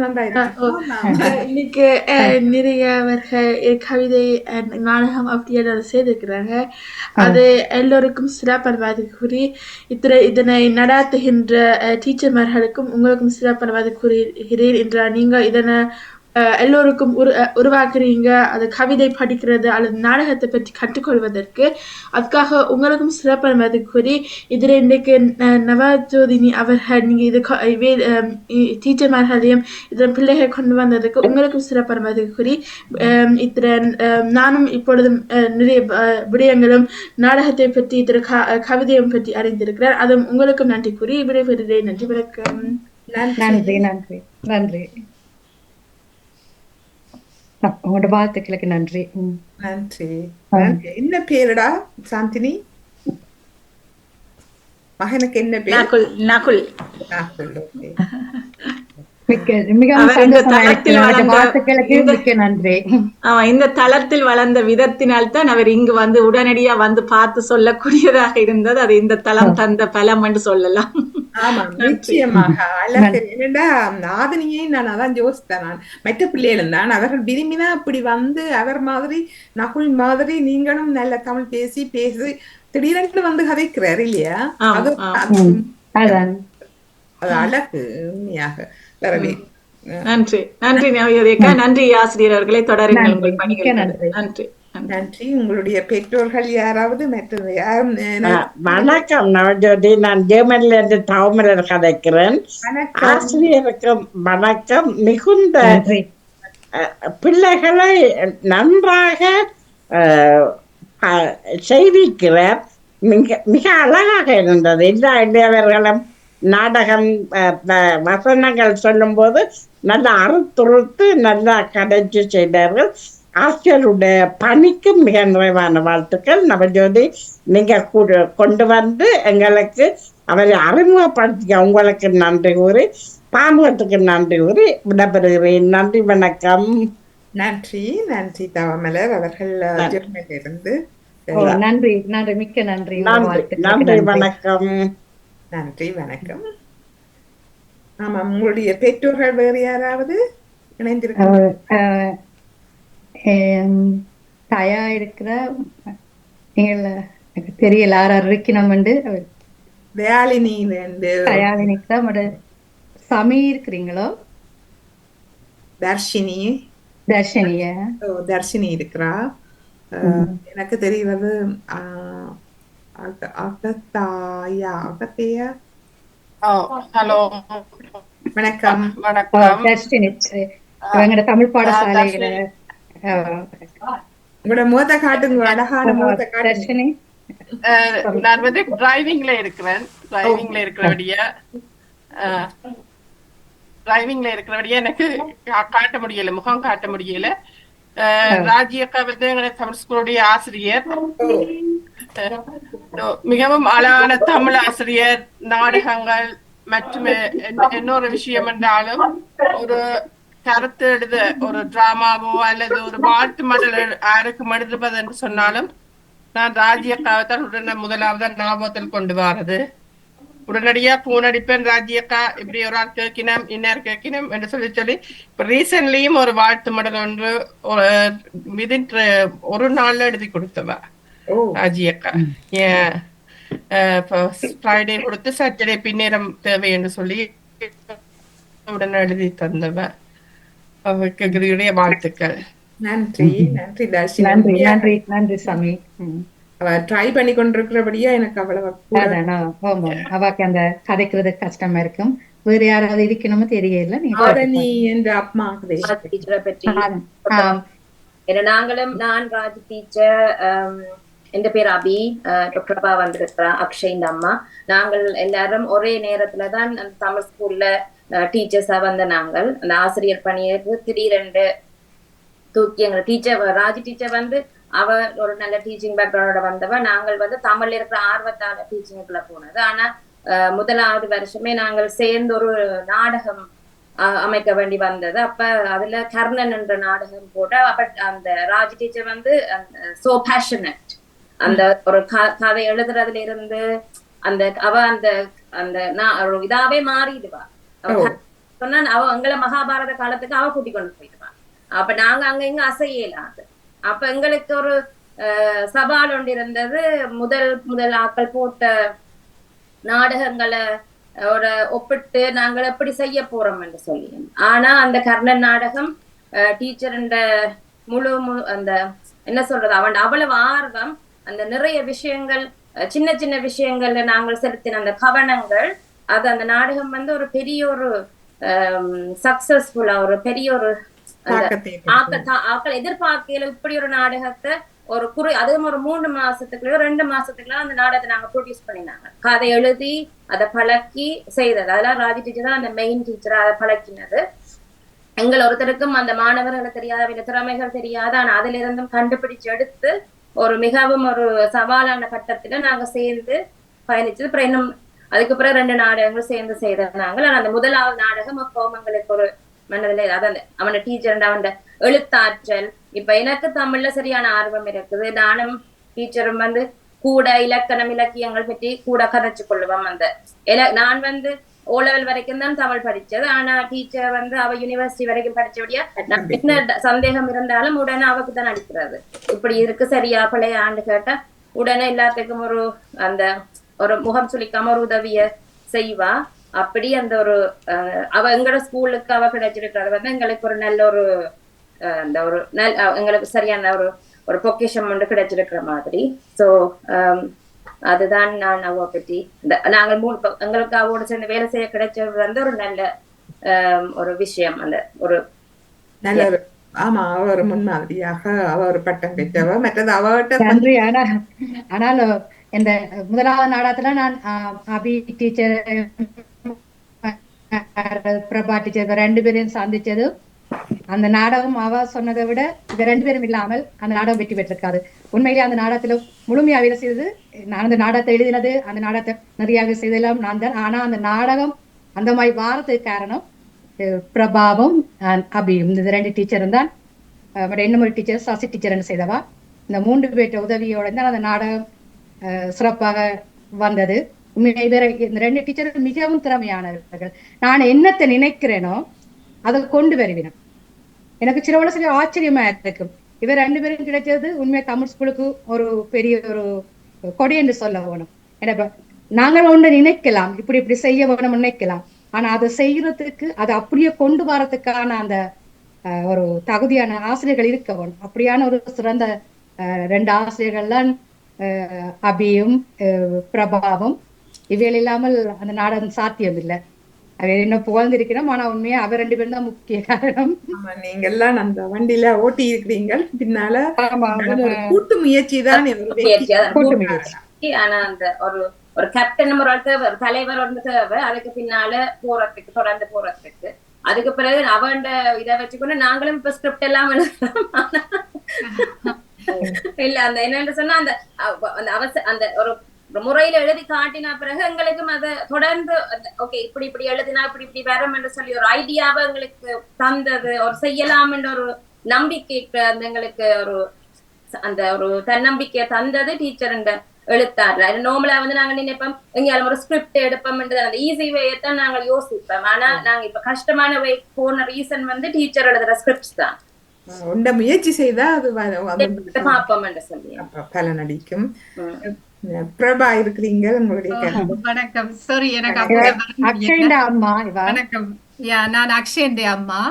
இன்னைக்கு நிறைய அவர்கள் கவிதை நாடகம் அப்படியெல்லாம் செய்திருக்கிறாங்க. அது எல்லோருக்கும் சிறப்பான வாழ்த்து கூறி இதனை நடாத்துகின்ற டீச்சர்மார்களுக்கும் உங்களுக்கும் சிறப்பான வாழ்த்து கூறுகிறேன் என்றால் நீங்கள் இதனை எல்லோருக்கும் உருவாக்குறீங்க. அது கவிதை படிக்கிறது அல்லது நாடகத்தை பற்றி கற்றுக்கொள்வதற்கு அதுக்காக உங்களுக்கும் சிறப்பான மதி கூறி இதில் இன்றைக்கு நவஜோதினி அவர்கள் நீங்கள் இது டீச்சர்மார்களையும் இதன் பிள்ளைகள் கொண்டு வந்ததுக்கு உங்களுக்கும் சிறப்பான மதி கூறி இதில் நானும் இப்பொழுதும் நிறைய விடயங்களும் நாடகத்தை பற்றி இதில் கவிதையும் பற்றி அறிந்திருக்கிறேன். அதுவும் உங்களுக்கும் நன்றி கூறி விடைபெறுகிறேன். நன்றி, வணக்கம். நன்றி நன்றி நன்றி. உங்களோட வாழ்த்துக்களுக்கு நன்றி. நன்றி. என்ன பேருடா சாந்தினி? மகனுக்கு என்ன பேர்? நகுல். இந்த தளத்தில் வளர்ந்த விதத்தினால் தான் அவர் இங்கு வந்து உடனடியா வந்து பார்த்து சொல்லக்கூடியதாக இருந்தது. அது இந்த தளம் தந்த பலம் என்று சொல்லலாம். ஆமா, நிச்சயமாக அழகு. என்னடா நாதனியை நான் அதான் யோசித்தேன். நான் மற்ற பிள்ளைகளும் தான் அவர்கள் விரும்பினா அப்படி வந்து அவர் மாதிரி நகுல் மாதிரி நீங்களும் நல்ல தமிழ் பேசி திடீரென்று வந்து கதைக்கிறார் இல்லையா? அது அழகு உண்மையாக. நன்றி நன்றி நவயோதிகா. நன்றி ஆசிரியர் அவர்களை. தொடருங்கள் உங்கள் பணிகள். நன்றி நன்றி. உங்களுடைய பெற்றோர்கள் யாராவது மற்றது யாரும்? வணக்கம் நவஜோதி, நான் ஜெர்மனில இருந்து தாமரர் கதைக்கிறேன். ஆசிரியருக்கும் வணக்கம். மிகுந்த பிள்ளைகளை நன்றாக செய்திருக்கிறார். மிக அழகாக இருந்தது. எல்லா இளையவர்களும் நாடகம் வசனங்கள் சொல்லும் போது நல்லா அறுத்துறுத்து நல்லா கதைச்சு செய்தார்கள். ஆசிரியருடைய பணிக்கும் மிக நிறைவான வாழ்த்துக்கள். நவஜோதி, நீங்க கொண்டு வந்து எங்களுக்கு அவரை அறிமுகப்படுத்திய உங்களுக்கு நன்றி கூறி பாமுகத்துக்கு நன்றி கூறி விடப்பெறுகிறேன். நன்றி, வணக்கம். நன்றி நன்றி தவமலர் அவர்கள் ஜெர்மனியிலிருந்து. நன்றி நன்றி, மிக்க நன்றி. நன்றி, வணக்கம். நன்றி, வணக்கம். ஆமா, உங்களுடைய பெற்றோர்கள் வேறு யாராவது இணைந்திருக்க? தயா இருக்கிற எனக்கு தெரியல யார் இருக்கணும். தயாலினி சமீ இருக்கிறீங்களோ? தர்ஷினி இருக்கிறா. எனக்கு தெரிவது அகத்தையா. வணக்கம். தமிழ் பாடசாலையில உங்களோட முகத்தை காட்டுங்க, அழகான முகத்தை காட்டுங்க. நான் வந்து டிரைவிங்ல இருக்கிறேன். டிரைவிங்ல இருக்கிறபடியா எனக்கு காட்ட முடியல, முகம் காட்ட முடியல. ராஜி அக்கா வந்து எங்களுடைய தமிழ் ஸ்கூலுடைய ஆசிரியர், மிகவும் அழகான தமிழ் ஆசிரியர். நாடகங்கள் மற்றும் இன்னொரு விஷயம் என்றாலும் ஒரு கருத்து எழுத ஒரு டிராமாவோ அல்லது ஒரு வாழ்த்து மடல் யாருக்கும் எழுதுவது என்று சொன்னாலும் நான் ராஜி அக்காவைத்தான் உடனே முதலாவது ஞாபகத்தில் கொண்டு வர்றது. உடனடியா போன் அடிப்பேன், ராஜி அக்கா இப்படி ஒரு ஆள் கேட்கினோம், இன்னார் கேட்கினோம் என்று சொல்லி இப்ப ரீசன்ட்லியும் ஒரு வாழ்த்து மடல் ஒன்று விதின் ஒரு நாள்ல எழுதி கொடுத்தவா ராஜி அக்கா. ஃப்ரைடே கொடுத்து சாட்டர்டே பின்னேரம் தேவை என்று சொல்லி உடனே எழுதி தந்தவ. அவருக்கு வாழ்த்துக்கள். நன்றி நன்றி தர்ஷினி. நன்றி நன்றி நன்றி சாமி. அவ ட்ரை பண்ணி கொண்டிருக்கிறபடியா எனக்கு அவ்வளவு அவாக்கு அந்த கதைக்கிறது கஷ்டமா இருக்கும். வேற யாராவது இருக்கணுமோ தெரியல. நீ என்ற அம்மா டீச்சரை பற்றி நாங்களும், நான் ராஜி டீச்சர், என் பேர் அபி, பிரபா வந்திருக்கிறா, அக்ஷய் இந்த அம்மா. நாங்கள் எல்லாரும் ஒரே நேரத்துலதான் தமிழ் ஸ்கூல்ல டீச்சர்ஸா வந்த நாங்கள். அந்த ஆசிரியர் பணியேற்று திடீரென்று தூக்கி எங்க டீச்சர் ராஜி டீச்சர் வந்து அவ ஒரு நல்ல டீச்சிங் பேக்ரவுண்டோட வந்தவ. நாங்கள் வந்து தமிழ்ல இருக்கிற ஆர்வத்தால டீச்சிங்குள்ள போனது. ஆனா முதலாவது வருஷமே நாங்கள் சேர்ந்து ஒரு நாடகம் அமைக்க வேண்டி வந்தது. அப்ப அதுல கர்ணன் என்ற நாடகம் போட்ட அப்ப அந்த ராஜி டீச்சர் வந்து சோ பேஷனட், அந்த ஒரு கதை எழுதுறதுல இருந்து அந்த அவ அந்த அந்த இதாவே மாறிடுவா. சொன்னா அவ எங்களை மகாபாரத காலத்துக்கு அவ கூட்டி கொண்டு போயிடுவா. அப்ப நாங்க அங்க இங்க அசையலாது. அப்ப எங்களுக்கு ஒரு சவால் ஒன்று இருந்தது. முதல் ஆக்கள் போட்ட நாடகங்களை ஒப்பிட்டு நாங்கள் எப்படி செய்ய போறோம் என்று சொல்லி. ஆனா அந்த கர்ணன் நாடகம் டீச்சர் முழு அந்த என்ன சொல்றது, அவன் அவ்வளவு ஆர்வம், அந்த நிறைய விஷயங்கள் சின்ன சின்ன விஷயங்கள்ல நாங்கள் செலுத்தின அந்த கவனங்கள், அது அந்த நாடகம் வந்து ஒரு பெரிய ஒரு சக்சஸ்ஃபுல்லா ஒரு பெரிய ஒரு ஆக்கள் எதிர்பார்க்கையில இப்படி ஒரு நாடகத்தை ஒரு அதுவும் ஒரு 3 மாசத்துக்குள்ளயோ 2 மாசத்துக்குள்ள அந்த நாடகத்தை நாங்க ப்ரொடியூஸ் பண்ணினாங்க. கதை எழுதி அதை பழக்கி செய்தது. அதெல்லாம் ராஜி டீச்சர் தான் அந்த மெயின் டீச்சரா அதை பழக்கினது. எங்கள் ஒருத்தருக்கும் அந்த மாணவர்களுக்கு தெரியாத திறமைகள் தெரியாத, ஆனா அதுல இருந்தும் கண்டுபிடிச்சு எடுத்து ஒரு மிகவும் ஒரு சவாலான கட்டத்துல நாங்க சேர்ந்து பயணிச்சது. அப்புறம் இன்னும் அதுக்கு பிறகு 2 நாடகங்கள் சேர்ந்து செய்தாங்க. ஆனா அந்த முதலாவது நாடகம் எங்களுக்கு ஒரு மனதில் அதான் அவன டீச்சர் அவன் எழுத்தாற்றல். இப்ப எனக்கு தமிழ்ல சரியான ஆர்வம் இருக்குது. நானும் டீச்சரும் வந்து கூட இலக்கணம் இலக்கியங்கள் பற்றி கூட கதைச்சு கொள்ளுவோம். நான் வந்து O level வரைக்கும் தான் தமிழ் படிச்சது. ஆனா டீச்சர் வந்து அவ யூனிவர்சிட்டி வரைக்கும் படிச்சபடியா என்ன சந்தேகம் இருந்தாலும் உடனே அவக்கு தான் அடிக்கிறது. இப்படி இருக்கு சரியா பழைய ஆண்டு கேட்டா உடனே எல்லாத்துக்கும் ஒரு முகம் சுளிக்காம ஒரு உதவிய செய்வா. அப்படி அந்த ஒரு அவ எங்களோட ஸ்கூலுக்கு அவ கிடைச்சிருக்கிறது வந்து எங்களுக்கு ஒரு நல்ல ஒரு எங்களுக்கு சரியான ஒரு பொக்கிஷம் ஒன்று கிடைச்சிருக்கிற மாதிரி. சோ அதுதான் நான் அவ பற்றி நாங்கள் எங்களுக்கு அவோட சேர்ந்து வேலை செய்ய கிடைச்சது வந்து ஒரு நல்ல ஒரு விஷயம். அந்த ஒரு நல்ல ஆமா, அவ ஒரு முன்மாதிரியாக அவ ஒரு பட்டம் பெற்றவ. மற்றது அவட்ட ஆனாலும் இந்த முதலாவது நாடகத்துல நான் அபி டீச்சர் பிரபா டீச்சர் 2 பேரையும் சந்திச்சது. அந்த நாடகம் அவ சொன்னதை விட இது 2 பேரும் இல்லாமல் அந்த நாடகம் வெற்றி பெற்றிருக்காது. உண்மையிலே அந்த நாடகத்துல முழுமையா வேலை செய்தது நான். அந்த நாடகத்தை எழுதினது, அந்த நாடகத்தை நிறைய செய்தெல்லாம் நான் தான். ஆனா அந்த நாடகம் அந்த மாதிரி வாரத்துக்கு காரணம் பிரபாவும் அபியும், இந்த 2 டீச்சரும் தான். இன்னும் ஒரு டீச்சர் சசி டீச்சர்னு செய்தவா. இந்த 3 பேர்ட்ட உதவியோட தான் அந்த நாடகம் சிறப்பாக வந்தது. உண்மையிலே இந்த 2 டீச்சரும் மிகவும் திறமையானவர்கள். நான் என்னத்தை நினைக்கிறேனோ அதை கொண்டு வருவேன். எனக்கு சில சில ஆச்சரியமா இருக்கும். இவர் 2 பேரும் கிடைச்சது உண்மையா தமிழ் ஸ்கூலுக்கு ஒரு பெரிய ஒரு கொடை என்று சொல்ல வேணும். ஏன்னா நாங்கள் ஒன்று நினைக்கலாம், இப்படி செய்ய வேணும் நினைக்கலாம். ஆனா அதை செய்யறதுக்கு அதை அப்படியே கொண்டு வரதுக்கான அந்த ஒரு தகுதியான ஆசிரியர்கள் இருக்க வேணும். அப்படியான ஒரு சிறந்த 2 ஆசிரியர்கள் தான் அபியும் பிரபாவும். இவைகள் இல்லாமல் அந்த நாடகம் சாத்தியம் இல்லை. என்ன புகழ்ந்திருக்கிறோம். ஆனா உண்மையா அவர் 2 பேரும் தான் முக்கிய காரணம். நீங்க எல்லாம் அந்த வண்டியில ஓட்டி இருக்கிறீங்க பின்னால. கூட்டு முயற்சி தான். ஆனா அந்த ஒரு ஒரு கேப்டன் ஒரு தேவை, ஒரு தலைவர் ஒன்று தேவை அதுக்கு பின்னால போறதுக்கு, தொடர்ந்து போறதுக்கு. அதுக்கு பிறகு அவண்ட இதை வச்சுக்கொண்டு நாங்களும் இப்ப ஸ்கிரிப்ட் எல்லாம் இல்ல அந்த என்னன்னு சொன்னா அந்த அந்த ஒரு முறையில எழுதி காட்டினா பிறகு எங்களுக்கும் அதை தொடர்ந்து ஓகே இப்படி இப்படி எழுதினா இப்படி இப்படி வரும் என்று சொல்லி ஒரு ஐடியாவை எங்களுக்கு தந்தது, ஒரு செய்யலாம் என்ற ஒரு நம்பிக்கைக்கு அந்த எங்களுக்கு ஒரு அந்த ஒரு தன்னம்பிக்கையை தந்தது டீச்சர் எழுத்தாடுற. நார்மலா நாங்க நினைப்போம் எங்கேயாலும் ஒரு ஸ்கிரிப்ட் எடுப்போம் அந்த ஈஸி வேயத்தான் நாங்கள் யோசிப்போம். ஆனா நாங்க இப்ப கஷ்டமான வே போன ரீசன் டீச்சர் எழுதுற ஸ்கிரிப்ட்ஸ் தான். உண்ட முயற்சி செய்தா அது பார்ப்போம் என்று சொல்லி பலன் அளிக்கும். பிரபா இருக்கிறீங்க, உங்களுடைய வணக்கம். சாரி எனக்கு அக்ஷயண்ட அம்மா. வணக்கம். நான் அக்ஷயண்ட அம்மா.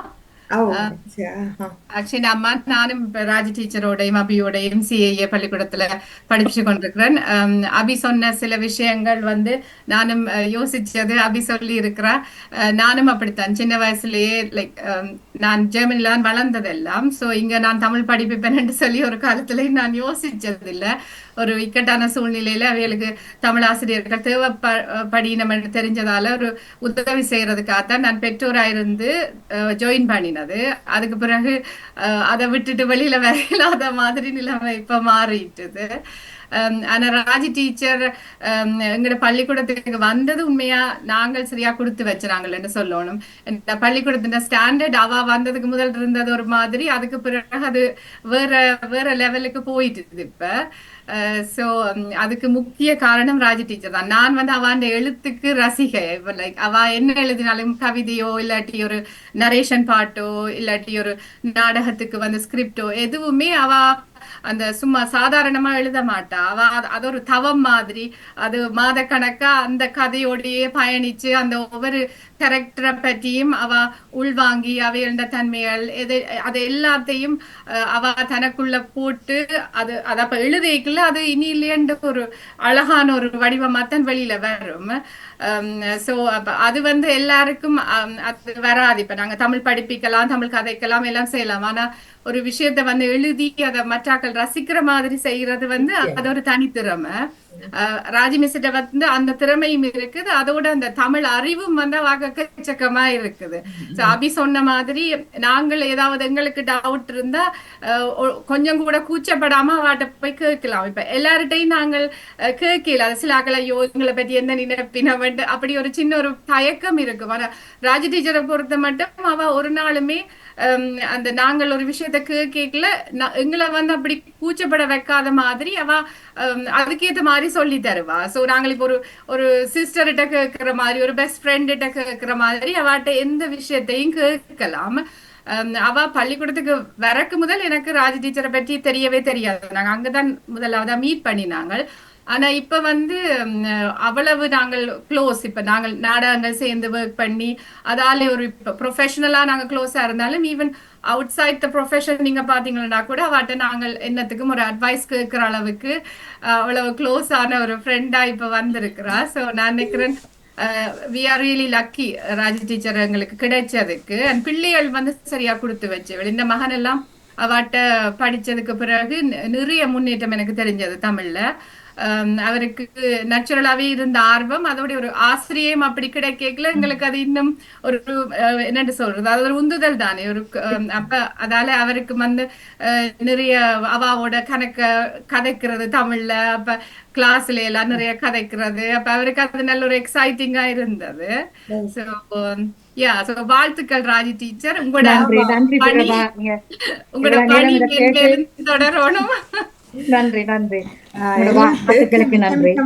அக்ஷயண்ட அம்மா. நானும் ராஜி டீச்சரோடையும் அபியோடையும் சிஏஏ பள்ளிக்கூடத்துல படிச்சு கொண்டிருக்கிறேன். அபி சொன்ன சில விஷயங்கள் நானும் யோசிச்சது அபி சொல்லி இருக்கிறா. நானும் அப்படித்தான் சின்ன வயசுலயே லைக் நான் ஜெர்மனில தான் வளர்ந்ததெல்லாம். ஸோ இங்க நான் தமிழ் படிப்பேன்னு சொல்லி ஒரு காலத்துல நான் யோசிச்சது இல்லை. ஒரு இக்கட்டான சூழ்நிலையில அவைகளுக்கு தமிழ் ஆசிரியர்கள் தேவைப்படினம் தெரிஞ்சதால ஒரு உதவி செய்யறதுக்காகத்தான் நான் பெற்றோராயிருந்து ஜாயின் பண்ணினது. அதுக்கு பிறகு அதை விட்டுட்டு வெளியில வரையிலாத மாதிரி நிலைமை இப்ப மாறிட்டுது. ஆனா ராஜி டீச்சர் எங்கட பள்ளிக்கூடத்துக்கு வந்தது உண்மையா நாங்கள் சரியா கொடுத்து வச்சுறாங்கன்னு சொல்லணும். பள்ளிக்கூடத்தின் ஸ்டாண்டர்ட் அவ வந்ததுக்கு முதல் இருந்தது ஒரு மாதிரி, அதுக்கு பிறகு அது வேற வேற லெவலுக்கு போயிட்டு இப்ப. சோ அதுக்கு முக்கிய காரணம் ராஜி டீச்சர் தான். நான் அவன் எழுத்துக்கு ரசிகை. லைக் அவ என்ன எழுதினாலும் கவிதையோ இல்லாட்டி ஒரு நரேஷன் பாட்டோ இல்லாட்டி ஒரு நாடகத்துக்கு ஸ்கிரிப்டோ எதுவுமே அவ அந்த சும்மா சாதாரணமா எழுத மாட்டா. அவ அது ஒரு தவம் மாதிரி, அது மாத கணக்கா அந்த கதையோடையே பயணிச்சு அந்த ஒவ்வொரு கேரக்டரை பற்றியும் அவ உள்வாங்கி அவையோட தன்மைகள் அது எல்லாத்தையும் அவ தனக்குள்ள போட்டு அது அப்ப எழுதிக்கல அது இனி இல்லையன்ற ஒரு அழகான ஒரு வடிவமாத்தான் வெளியில வரும். சோ அது எல்லாருக்கும் அது வராது. இப்ப நாங்க தமிழ் படிப்பிக்கலாம், தமிழ் கதைக்கலாம், எல்லாம் செய்யலாம். ஆனா ஒரு விஷயத்த எழுதி அதை மற்றாக்கள் ரசிக்கிற மாதிரி செய்யறது அது ஒரு தனித்திறமை. ராஜி மிஸ்ட அந்த திறமையும் இருக்குது, அதோட அந்த தமிழ் அறிவும் வாக்கச்சக்கமா இருக்குது. அபி சொன்ன மாதிரி நாங்கள் ஏதாவது எங்களுக்கு டவுட் இருந்தா கொஞ்சம் கூட கூச்சப்படாம வாட்ட போய் கேட்கலாம். இப்ப எல்லார்ட்டையும் நாங்கள் கேட்கல, அது சில ஆக்களையோ எங்களை பத்தி என்ன நினைப்பின அப்படி ஒரு சின்ன ஒரு தயக்கம் இருக்கும். ஆனா ராஜி டீச்சரை பொறுத்த மட்டும் அவ ஒரு நாளுமே அந்த நாங்கள் ஒரு விஷயத்த கேட்கல எங்களை அப்படி கூச்சப்பட வைக்காத மாதிரி அவ அதுக்கேற்ற மாதிரி சொல்லி தருவா. சோ நாங்கள் இப்போ ஒரு சிஸ்டர்கிட்ட கேட்கிற மாதிரி, ஒரு பெஸ்ட் ஃப்ரெண்ட்ட கேட்கிற மாதிரி அவாட்ட எந்த விஷயத்தையும் கேட்கலாம். அவ பள்ளிக்கூடத்துக்கு வரக்கு முதல் எனக்கு ராஜி டீச்சரை பற்றி தெரியவே தெரியாது. நாங்க அங்கதான் முதலாவதா மீட் பண்ணினாங்க. ஆனா இப்ப அவ்வளவு நாங்கள் க்ளோஸ். இப்ப நாங்கள் நாடகங்கள் சேர்ந்து ஒர்க் பண்ணி அதால ஒரு ப்ரொஃபஷனலா நாங்க க்ளோஸா இருந்தாலும் even outside the profession நீங்க பாத்தீங்கன்னா கூட அவட்ட நாங்கள் என்னத்துக்கும் ஒரு அட்வைஸ் கேட்கிற அளவுக்கு அவ்வளவு க்ளோஸ் ஆன ஒரு ஃப்ரெண்டா இப்ப வந்திருக்கிறா. சோ நான் நினைக்கிறேன் we are really lucky Raji teacher எங்களுக்கு கிடைச்சதுக்கு. அண்ட் பிள்ளைகள் சரியா கொடுத்து வச்சு இந்த மகன் எல்லாம் அவட்ட படிச்சதுக்கு பிறகு நிறைய முன்னேற்றம் எனக்கு தெரிஞ்சது தமிழ்ல. அவருக்கு நேச்சுரலாவே இருந்த ஆர்வம், அதோட ஒரு ஆசிரியம் அப்படி கிடைக்கல எங்களுக்கு அது இன்னும் ஒரு என்னன்னு சொல்றது, அது ஒரு உந்துதல் தானே ஒரு. அப்ப அதால அவருக்கு நிறைய அவாவோட கதைக்கிறது தமிழ்ல, அப்ப கிளாஸ்ல எல்லாம் நிறைய கதைக்கிறது, அப்ப அவருக்கு அது நல்ல ஒரு எக்ஸைட்டிங்கா இருந்தது. வாழ்த்துக்கள் ராஜி டீச்சர். உங்களோட பணி தொடரணும். நன்றி நன்றி.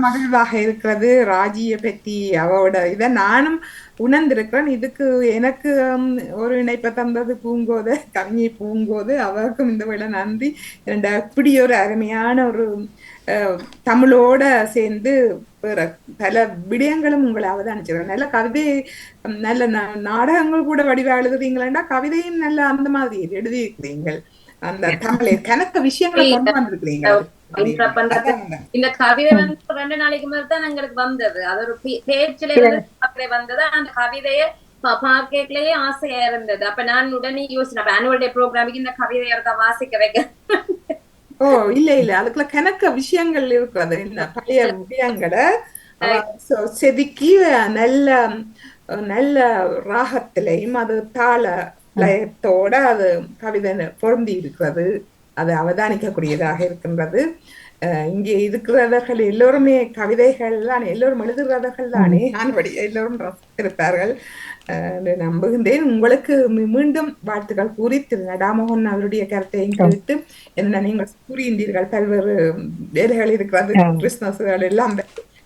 மகிழ்வாக இருக்கிறது ராஜியை பற்றி அவரோட இதை நானும் உணர்ந்திருக்கிறேன். இதுக்கு எனக்கு ஒரு இணைப்பை தந்தது பூங்கோதை, கவிஞை பூங்கோதை. அவருக்கும் இந்த விட நன்றி. இப்படி ஒரு அருமையான ஒரு தமிழோட சேர்ந்து பல விடயங்களும் உங்களை அவதானிச்சிருக்கேன். நல்ல கவிதை, நல்ல நாடகங்கள் கூட வடிவா எழுதுறீங்களா, கவிதையும் நல்ல அந்த மாதிரி எழுதியிருக்கிறீங்கள். அந்த தமிழை கணக்க விஷயங்களை கொண்டு வந்திருக்கிறீங்க. இந்த கவிதை 2 நாளைக்கு முதல் தான் எங்களுக்கு வந்தது. அது ஒரு பேச்சுல வந்தது. அந்த கவிதையை பார்க்கலயே ஆசையா இருந்தது. அப்ப நான் உடனே யோசிச்சேன், ஆனுவல் டே ப்ரோக்ராமுக்கு இந்த கவிதையை வாசிக்க வைக்க ஓ இல்ல அதுக்குள்ள கணக்க விஷயங்கள் இருக்கிறது என்ன பழைய விஷயங்களை செதுக்கி நல்ல நல்ல ராகத்திலையும் அது தாள லயத்தோட அது கவிதை பொருந்தி இருக்கிறது, அது அவதானிக்கக்கூடியதாக இருக்கின்றது. இங்கே இருக்கிறவர்கள் எல்லோருமே கவிதைகள் தான், எல்லோரும் எழுதுகிறவர்கள் தானே, ஆனபடி எல்லோரும் ரசித்திருப்பார்கள் நம்புகின்றேன். உங்களுக்கு மீண்டும் வாழ்த்துக்கள் கூறி திரு நடாமோகன் அவருடைய கருத்தையும் கேட்டு என்ன நீங்கள் கூறியிருந்தீர்கள் பல்வேறு வேலைகள் இருக்கிறது, கிறிஸ்துமஸ்கள் எல்லாம்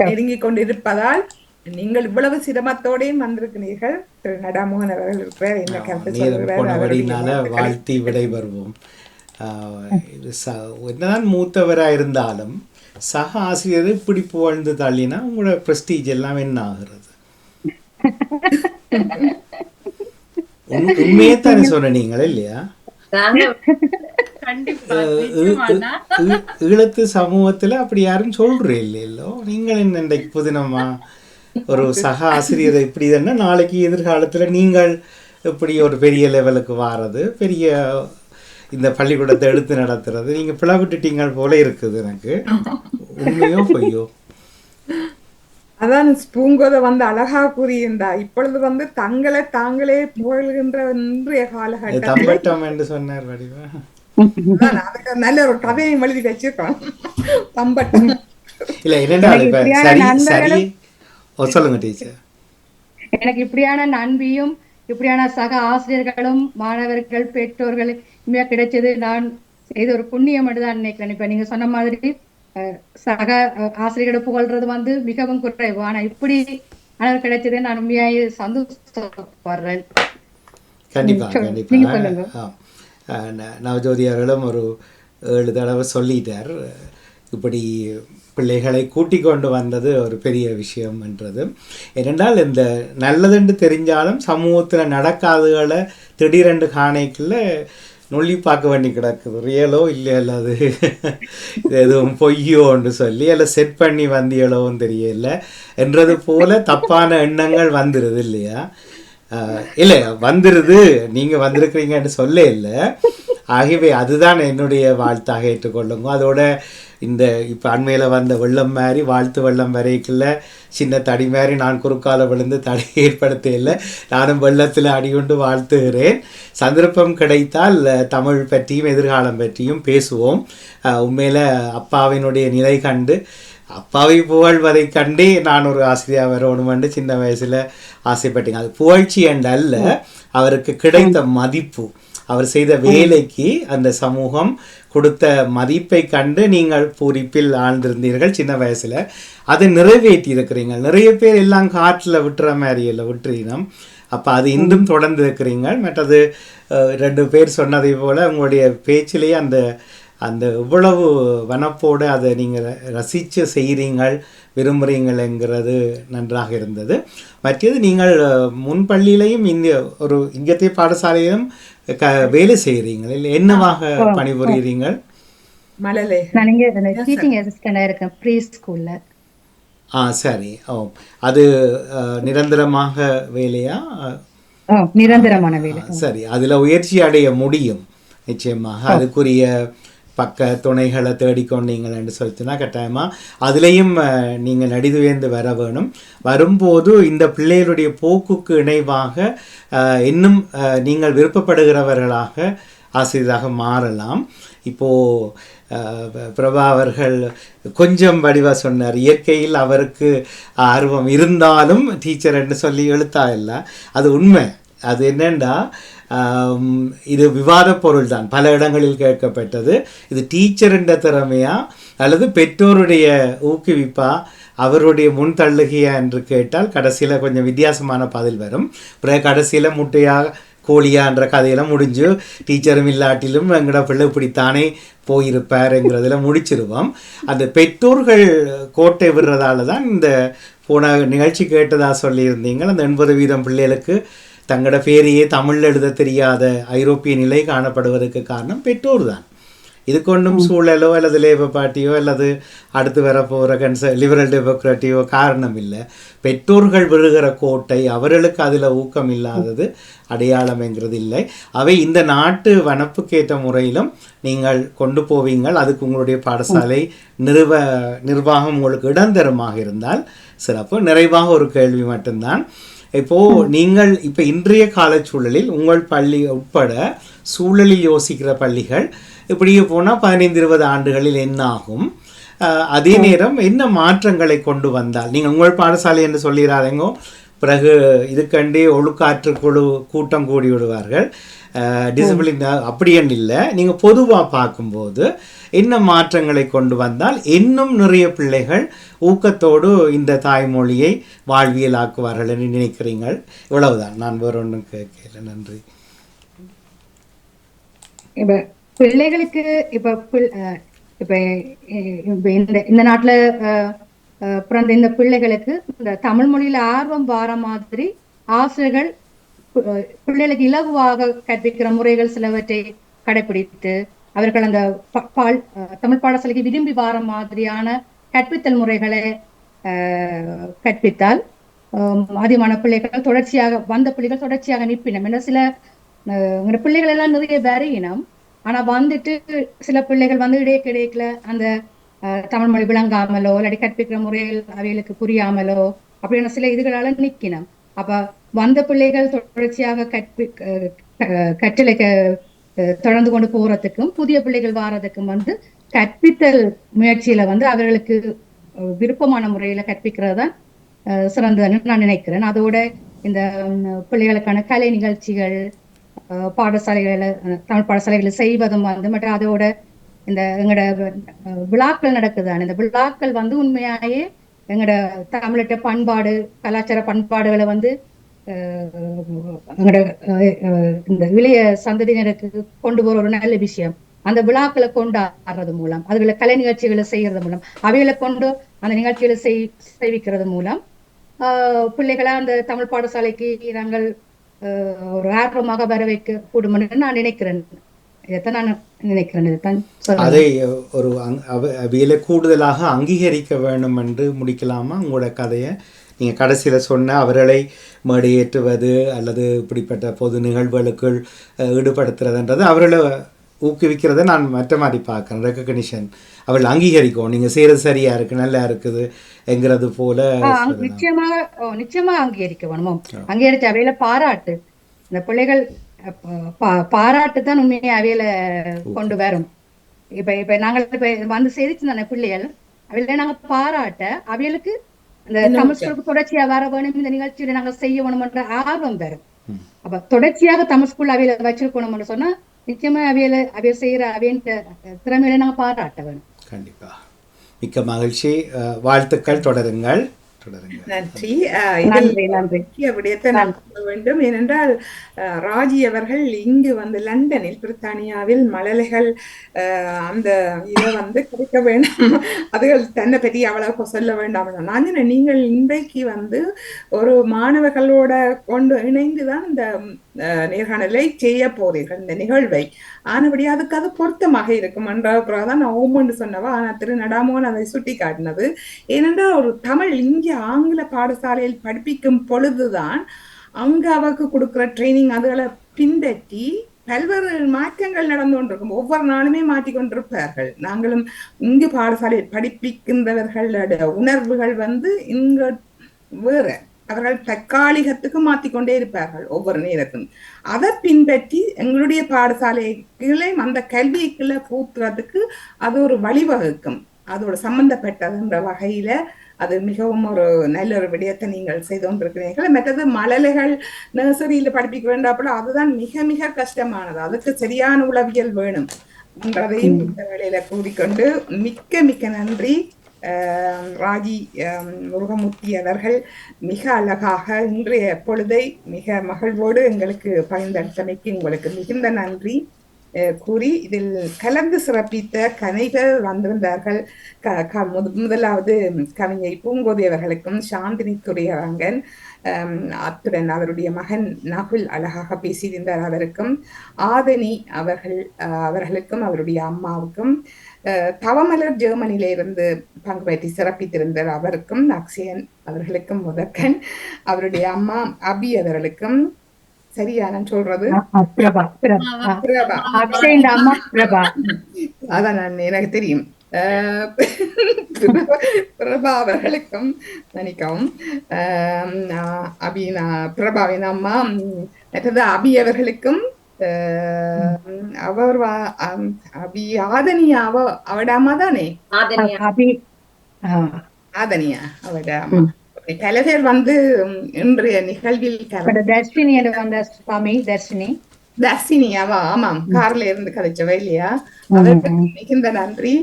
நெருங்கிக் கொண்டிருப்பதால் நீங்கள் இவ்வளவு சிரமத்தோடையும் வந்திருக்கிறீர்கள். திரு நடாமோகன் அவர்கள் இருக்கிறார், என்ன கருத்து சொல்லுகிறார் வாழ்த்தி விடைபெறுவோம். என்னதான் மூத்தவராக இருந்தாலும் சக ஆசிரியர் இப்படி புகழ்ந்து தள்ளினா உங்களோட பிரஸ்டீஜ் எல்லாம் என்ன ஆகிறது? உண்மையே தானே சொன்னீங்களா இல்லையா? ஈழத்து சமூகத்துல அப்படி யாரும் சொல்றே இல்லையோ. நீங்கள் என்ன இன்றைக்கு புதினமா ஒரு சக ஆசிரியரை இப்படி தானே நாளைக்கு எதிர்காலத்துல நீங்கள் இப்படி ஒரு பெரிய லெவலுக்கு வாரது, பெரிய இந்த பள்ளிக்கூடத்தை எடுத்து நடத்துறது நீங்க பிளவிட்டுட்டீங்க போல இருக்குது எனக்கு. உண்மையோ பொய்யோ? அதான் பூங்கோதை அழகா கூறியிருந்தா, இப்பொழுது தங்களை தாங்களே புகழ்கின்ற இன்றைய காலகட்டம் தம்பட்டம் என்று சொன்னார் வடிவா. நல்ல ஒரு கதையை எழுதி வச்சிருக்கோம் தம்பட்டம். இல்ல என்னடா சரி சொல்லுங்க டீச்சர். எனக்கு இப்படியான நண்பியும் இப்படியான சக ஆசிரியர்களும் மாணவர்கள் பெற்றோர்கள் இனிமையா கிடைச்சது நான் செய்த ஒரு புண்ணியம் தான் நினைக்கிறேன். இப்ப நீங்க சொன்ன மாதிரி சக ஆசிரியர்களை புகழ்றது மிகவும் குறைவு, ஆனா இப்படி கிடைச்சது நான் உண்மையாய் சந்தோஷப்படுறேன். கண்டிப்பா கண்டிப்பா. நவஜோதி அவர்களும் ஒரு 7 தடவை சொல்லிட்டார், இப்படி பிள்ளைகளை கூட்டிக் கொண்டு வந்தது ஒரு பெரிய விஷயம் என்றது. ஏனென்றால் இந்த நல்லதுன்னு தெரிஞ்சாலும் சமூகத்தில் நடக்காதுகளை திடீரென்று காணைக்குள்ள நொல்லி பார்க்க வேண்டி கிடக்குது. ரியலோ இல்லையோ அது எதுவும் பொய்யோன்னு சொல்லி எல்லாம் செட் பண்ணி வந்தியலோன்னு தெரியல என்றது போல தப்பான எண்ணங்கள் வந்துடுது இல்லையா? இல்லை வந்துடுது, நீங்கள் வந்திருக்கிறீங்கன்னு சொல்ல இல்லை. ஆகவே அதுதான் என்னுடைய வாழ்த்தாக ஏற்றுக்கொள்ளுங்க. அதோட இந்த இப்போ அண்மையில் வந்த வெள்ளம் மாதிரி வாழ்த்து வெள்ளம் வரைக்குள்ள சின்ன தடி மாதிரி நான் குறுக்கால விழுந்து தடை ஏற்படுத்த இல்லை. நானும் வெள்ளத்தில் அடிகொண்டு வாழ்த்துகிறேன். சந்தர்ப்பம் கிடைத்தால் தமிழ் பற்றியும் எதிர்காலம் பற்றியும் பேசுவோம். உண்மையில் அப்பாவினுடைய நிலை கண்டு அப்பாவை புகழ்வதை கண்டே நான் ஒரு ஆசிரியர் வரணுமென்று சின்ன வயசில் ஆசைப்பட்டேங்க. அது புகழ்ச்சி என்று அல்ல, அவருக்கு கிடைத்த மதிப்பு, அவர் செய்த வேலைக்கு அந்த சமூகம் கொடுத்த மதிப்பை கண்டு நீங்கள் பூரிப்பில் ஆழ்ந்திருந்தீர்கள் சின்ன வயசில். அதை நிறைவேற்றி இருக்கிறீங்க. நிறைய பேர் எல்லாம் காற்றில் விட்டுற மாதிரி இல்லை விட்டுறீனம். அப்போ அது இன்னும் தொடர்ந்து இருக்கிறீங்க. மற்றது 2 பேர் சொன்னதை போல் உங்களுடைய பேச்சிலேயே அந்த அந்த இவ்வளவு வனப்போடு அதை நீங்கள் ரசித்து செய்கிறீங்கள், விரும்புகிறீங்கள்ங்கிறது நன்றாக இருந்தது. மற்றது நீங்கள் முன்பள்ளியிலையும் ஒரு இங்கத்திய பாடசாலையிலும் வேலை செய்கிறீங்கள் இல்லை? என்னவாக பணிபுரிகிறீங்கள்? நான் இங்கே டீச்சிங் அசிஸ்டண்டாக இருக்கேன் ப்ரீ ஸ்கூலில். சரி. அது நிரந்தரமாக வேலையா? நிரந்தரமான வேலை. சரி, அதில் உயர்ச்சி அடைய முடியும் நிச்சயமாக. அதுக்குரிய பக்க துணைகளை தேடிக்கொண்டீங்கள் என்று சொல்லிட்டுனா கட்டாயமாக அதுலேயும் நீங்கள் நடிதுயர்ந்து வர வேணும். வரும்போது இந்த பிள்ளைகளுடைய போக்குக்கு இணைவாக இன்னும் நீங்கள் விருப்பப்படுகிறவர்களாக ஆசிரியராக மாறலாம். இப்போது பிரபா அவர்கள் கொஞ்சம் வடிவாக சொன்னார், இயற்கையில் அவருக்கு ஆர்வம் இருந்தாலும் டீச்சர் என்று சொல்லி எழுத்தா இல்லை. அது உண்மை. அது என்னென்னா இது விவாத பொருள் தான், பல இடங்களில் கேட்கப்பட்டது. இது டீச்சருன்ற திறமையா அல்லது பெற்றோருடைய ஊக்குவிப்பா, அவருடைய முன் தள்ளுகையா என்று கேட்டால் கடைசியில் கொஞ்சம் வித்தியாசமான பதில் வரும். பிறகு கடைசியில் முட்டையா கோழியான்ற கதையெல்லாம் முடிஞ்சு டீச்சரும் இல்லாட்டிலும் எங்கட பிள்ளை இப்படித்தானே போயிருப்பாருங்கிறதுல முடிச்சிருவோம். அந்த பெற்றோர்கள் கோட்டை விடுறதால தான் இந்த போன நிகழ்ச்சி கேட்டதாக சொல்லியிருந்தீங்க. அந்த 80% பிள்ளைகளுக்கு தங்களோட பேரையே தமிழில் எழுத தெரியாத ஐரோப்பிய நிலை காணப்படுவதற்கு காரணம் பெற்றோர் தான். இது கொண்டும் சூழலோ அல்லது லேபர் பார்ட்டியோ அல்லது அடுத்து வரப்போகிற லிபரல் டெமோக்ராட்டியோ காரணம் இல்லை. பெற்றோர்கள் விழுகிற கோட்டை, அவர்களுக்கு அதில் ஊக்கம் இல்லாதது அடையாளம்ங்கிறது இல்லை. அவை இந்த நாட்டு வனப்புக்கேற்ற முறையிலும் நீங்கள் கொண்டு போவீங்கள். அதுக்கு உங்களுடைய பாடசாலை நிர்வாகம் உங்களுக்கு இடந்தரமாக இருந்தால் சிறப்பு. நிறைவாக ஒரு கேள்வி மட்டும்தான். இப்போது நீங்கள் இப்போ இன்றைய காலச்சூழலில் உங்கள் பள்ளி உட்பட சூழலில் யோசிக்கிற பள்ளிகள் இப்படியே போனால் 15-20 ஆண்டுகளில் என்ன ஆகும்? அதே நேரம் என்ன மாற்றங்களை கொண்டு வந்தால், நீங்கள் உங்கள் பாடசாலை என்று சொல்லிடாதீங்கோ, பிறகு இதுக்கண்டே ஒழுக்காற்று குழு கூட்டம் கூடி விடுவார்கள். டிசிப்ளின் அப்படின்னு இல்லை. நீங்கள் பொதுவாக பார்க்கும்போது என்ன மாற்றங்களை கொண்டு வந்தால் இன்னும் நிறைய பிள்ளைகள் ஊக்கத்தோடு இந்த தாய்மொழியை வாழ்வியல் ஆக்குவார்கள் என்று நினைக்கிறீங்கள்? இவ்வளவுதான், நான் வேற ஒன்றும் கேட்கல. நன்றி. இப்ப பிள்ளைகளுக்கு இப்ப இந்த நாட்டுல பிறந்த இந்த பிள்ளைகளுக்கு இந்த தமிழ் மொழியில ஆர்வம் வார மாதிரி ஆசிரியர்கள் பிள்ளைகளுக்கு இலகுவாக கற்பிக்கிற முறைகள் சிலவற்றை கடைபிடித்து அவர்கள் அந்த தமிழ் பாடசாலைக்கு விரும்பி வார மாதிரியான கற்பித்தல் முறைகளை கற்பித்தால் அதிகமான பிள்ளைகள் தொடர்ச்சியாக நிற்பினம். ஏன்னா சில பிள்ளைகள் எல்லாம் நிறைய வரையினம், ஆனா வந்துட்டு சில பிள்ளைகள் வந்து இடையில அந்த தமிழ் மொழி விளங்காமலோ இல்லாட்டி கற்பிக்கிற முறைகள் அவைகளுக்கு புரியாமலோ அப்படியான சில இதுகளால நிற்கணும். அப்ப வந்த பிள்ளைகள் தொடர்ச்சியாக கற்றலை தொடர்ந்து கொண்டு போறதுக்கும் புதிய பிள்ளைகள் வாரதுக்கும் வந்து கற்பித்தல் முயற்சியில வந்து அவர்களுக்கு விருப்பமான முறையில கற்பிக்கிறது தான் சிறந்ததுன்னு நான் நினைக்கிறேன். அதோட இந்த பிள்ளைகளுக்கான கலை நிகழ்ச்சிகள் பாடசாலைகளை தமிழ் பாடசாலைகளை செய்வதும் வந்து மற்றும் அதோட இந்த எங்களோட விழாக்கள் நடக்குதான இந்த விழாக்கள் வந்து உண்மையாயே எங்களோட தமிழட்ட பண்பாடு கலாச்சார பண்பாடுகளை வந்து எங்களோட இந்த இளைய சந்ததியினருக்கு கொண்டு போற ஒரு நல்ல விஷயம். அந்த விழாக்களை கொண்டாடுறது மூலம் அதுகளை கலை நிகழ்ச்சிகளை செய்யறது மூலம் அவைகளை கொண்டு அந்த நிகழ்ச்சிகளை செய்விக்கிறது மூலம் பிள்ளைகளை அந்த தமிழ் பாடசாலைக்கு நாங்கள் ஒரு ஆர்வமாக வர வைக்க கூடும் நான் நினைக்கிறேன். இதைத்தான் நான் நினைக்கிறேன். அதை ஒரு அவையில கூடுதலாக அங்கீகரிக்க வேண்டும் என்று முடிக்கலாமா உங்களோட கதையை? நீங்கள் கடைசியில் சொன்ன அவர்களை மேடையேற்றுவது அல்லது இப்படிப்பட்ட பொது நிகழ்வுகளுக்குள் ஈடுபடுத்துறதுன்றது அவர்களை ஊக்குவிக்கிறத நான் மற்ற மாதிரி பார்க்குறேன். ரெக்கக்னிஷன் அவள் அங்கீகரிக்கும், நீங்கள் செய்கிறது சரியா இருக்கு நல்லா இருக்குது என்கிறது போல. நிச்சயமாக அங்கீகரிக்க வேணுமோ, அங்கீகரிச்சு அவையில பாராட்டு இந்த பிள்ளைகள் பாராட்டு தான் உண்மையை அவையில கொண்டு வரும். இப்ப நாங்கள் இப்ப வந்து செய்திச்சு தானே பிள்ளைகள் அவையில நாங்க பாராட்ட அவைகளுக்கு இந்த தமிழ் ஸ்கூலுக்கு தொடர்ச்சியா வர வேணும், இந்த நிகழ்ச்சியில நாங்க செய்ய வேணும்ன்ற ஆர்வம் வரும். அப்ப தொடர்ச்சியாக தமிழ் ஸ்கூல் அவையில வச்சிருக்கணும்னு சொன்னா நிச்சயமா அவைய செய்யற அவையின் திறமையில நாங்க பாராட்ட வேணும். கண்டிப்பா. மிக்க மகிழ்ச்சி. வாழ்த்துக்கள். தொடருங்கள். நன்றி. விடயத்தை நான் சொல்ல வேண்டும். ஏனென்றால் ராஜி அவர்கள் இங்கு வந்து லண்டனில் பிரித்தானியாவில் மழலைகள் அந்த இதை வந்து கிடைக்க வேண்டாம், அதுகள் தன்னை பற்றி அவ்வளவு சொல்ல வேண்டாம். நான் நீங்கள் இன்றைக்கு வந்து ஒரு மாணவர்களோட கொண்டு இணைந்துதான் இந்த நேர்காணலை செய்ய போறீர்கள் இந்த நிகழ்வை. ஆனபடி அதுக்கு அது பொருத்தமாக இருக்கும் என்றதான் நான் ஓமன்னு சொன்னவா. ஆனா திரு நடாமோகன் அதை சுட்டி காட்டினது. ஏனென்றால் ஒரு தமிழ் இங்கே ஆங்கில பாடசாலையில் படிப்பிக்கும் பொழுதுதான் அங்க அவருக்கு கொடுக்குற ட்ரைனிங் அதுகளை பின்பற்றி பல்வேறு மாற்றங்கள் நடந்து கொண்டிருக்கும். ஒவ்வொரு நாளுமே மாற்றிக்கொண்டிருப்பார்கள். நாங்களும் இங்கு பாடசாலையில் படிப்பிக்கின்றவர்களோட உணர்வுகள் வந்து இங்க வேற, அவர்கள் தற்காலிகத்துக்கு மாற்றிக்கொண்டே இருப்பார்கள் ஒவ்வொரு நேரத்தும். அதை பின்பற்றி எங்களுடைய பாடசாலைகளை அந்த கல்விக்குள்ள பூத்துறதுக்கு அது ஒரு வழிவகுக்கும். அதோட சம்பந்தப்பட்டதுன்ற வகையில அது மிகவும் ஒரு நல்ல ஒரு விடயத்தை நீங்கள் செய்து கொண்டிருக்கிறீர்கள். மற்றது மழலைகள் நர்சரியில படிப்பிக்க வேண்டாப்பட அதுதான் மிக மிக கஷ்டமானது. அதுக்கு சரியான உளவியல் வேணும் என்றதையும் இந்த வேளையில கூறிக்கொண்டு மிக்க மிக்க நன்றி. ராஜி முருகமூர்த்தி அவர்கள் மிக அழகாக இன்றைய பொழுதை மிக மகிழ்வோடு எங்களுக்கு பகிர்ந்தளித்தமைக்கு உங்களுக்கு மிகுந்த நன்றி கூறி இதில் கலந்து சிறப்பித்த கலைகள் வந்திருந்தார்கள். முதலாவது கவிஞை பூங்கோதி அவர்களுக்கும், சாந்தினி துரையரங்கன், அத்துடன் அவருடைய மகன் நகுல் அழகாக பேசியிருந்தார், அவருக்கும் ஆதனி அவர்களுக்கும் அவருடைய அம்மாவுக்கும், தவமலர் ஜெர்மனியில இருந்து பங்கு பெற்றி சிறப்பித்திருந்தார் அவருக்கும், அக்ஷயன் அவர்களுக்கும் முதற்கண், அவருடைய அம்மா அபி அவர்களுக்கும், சரியா நான் சொல்றது? அதான் எனக்கு தெரியும். பிரபா அவர்களுக்கும் மன்னிக்கவும், பிரபாவின் அம்மா, மற்றது அபி அவர்களுக்கும், அவர் அபி ஆதனியா அவட அம்மா தானே? ஆதனியா அவட அம்மா. பல பேர் வந்து இன்றைய நிகழ்வில் தர்ஷினியாவா? ஆமாம், கார்ல இருந்து கதைச்சவ இல்லையா? அதற்கு மிகுந்த நன்றி.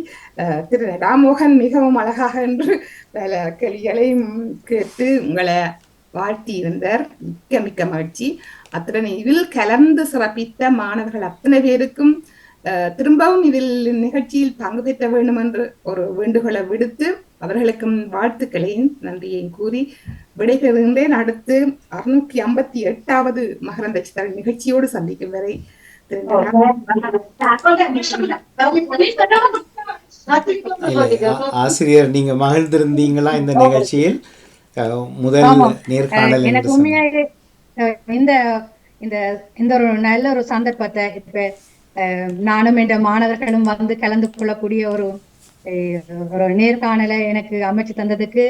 திரு நடாமோகன் மிகவும் அழகாக என்று பல கேள்விகளையும் கேட்டு உங்களை வாழ்த்தி இருந்தார். மிக்க மிக்க மகிழ்ச்சி. அத்துடன் இதில் கலந்து சிறப்பித்த மாணவர்கள் அத்தனை பேருக்கும் திரும்பவும் இதில் நிகழ்ச்சியில் பங்கு பெற்ற வேண்டும் என்று ஒரு வேண்டுகோளை விடுத்து அவர்களுக்கும் வாழ்த்துக்களையும் நன்றியையும் கூறி விடைபெறுகின்றேன். அடுத்து 658வது மகரந்த சித்திர நிகழ்ச்சியோடு சந்திக்கும் வரை ஆசிரியர், நீங்க மகிழ்ந்திருந்தீங்களா இந்த நிகழ்ச்சியில்? முதல் நேர்காணல் எனக்கு உண்மையாக இந்த ஒரு நல்ல ஒரு சந்தர்ப்பத்தை இப்ப நானும் என்ற மாணவர்களும் வந்து கலந்து கொள்ளக்கூடிய ஒரு நேர்காணலை எனக்கு அமைச்சு தந்ததுக்கு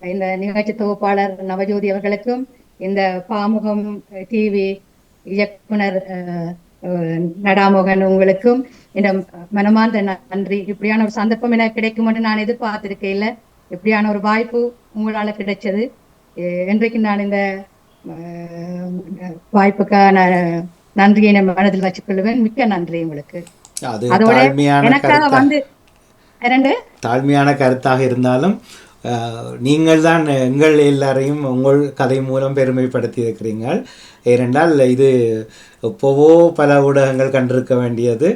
இந்த நிகழ்ச்சி தொகுப்பாளர் நவஜோதி அவர்களுக்கும், இந்த பாமுகம் டிவி இயக்குனர் நடாமோகன் உங்களுக்கும் இந்த மனமார்ந்த நன்றி. இப்படியான ஒரு சந்தர்ப்பம் எனக்கு கிடைக்கும் என்று நான் எதிர்பார்த்திருக்கேன். இல்லை, இப்படியான ஒரு வாய்ப்பு உங்களால கிடைச்சது. இன்றைக்கு நான் இந்த வாய்ப்புக்கான நன்றியை நான் மனதில் வச்சுக்கொள்வேன். மிக்க நன்றி உங்களுக்கு. அதோட எனக்காக வந்து தாழ்மையான கருத்தாக இருந்தாலும் நீங்கள் தான் எங்கள் எல்லாரையும் உங்கள் கதை மூலம் பெருமைப்படுத்தி இருக்கிறீர்கள். ஏனென்றால் இது எப்போவோ பல ஊடகங்கள் கண்டிருக்க வேண்டியது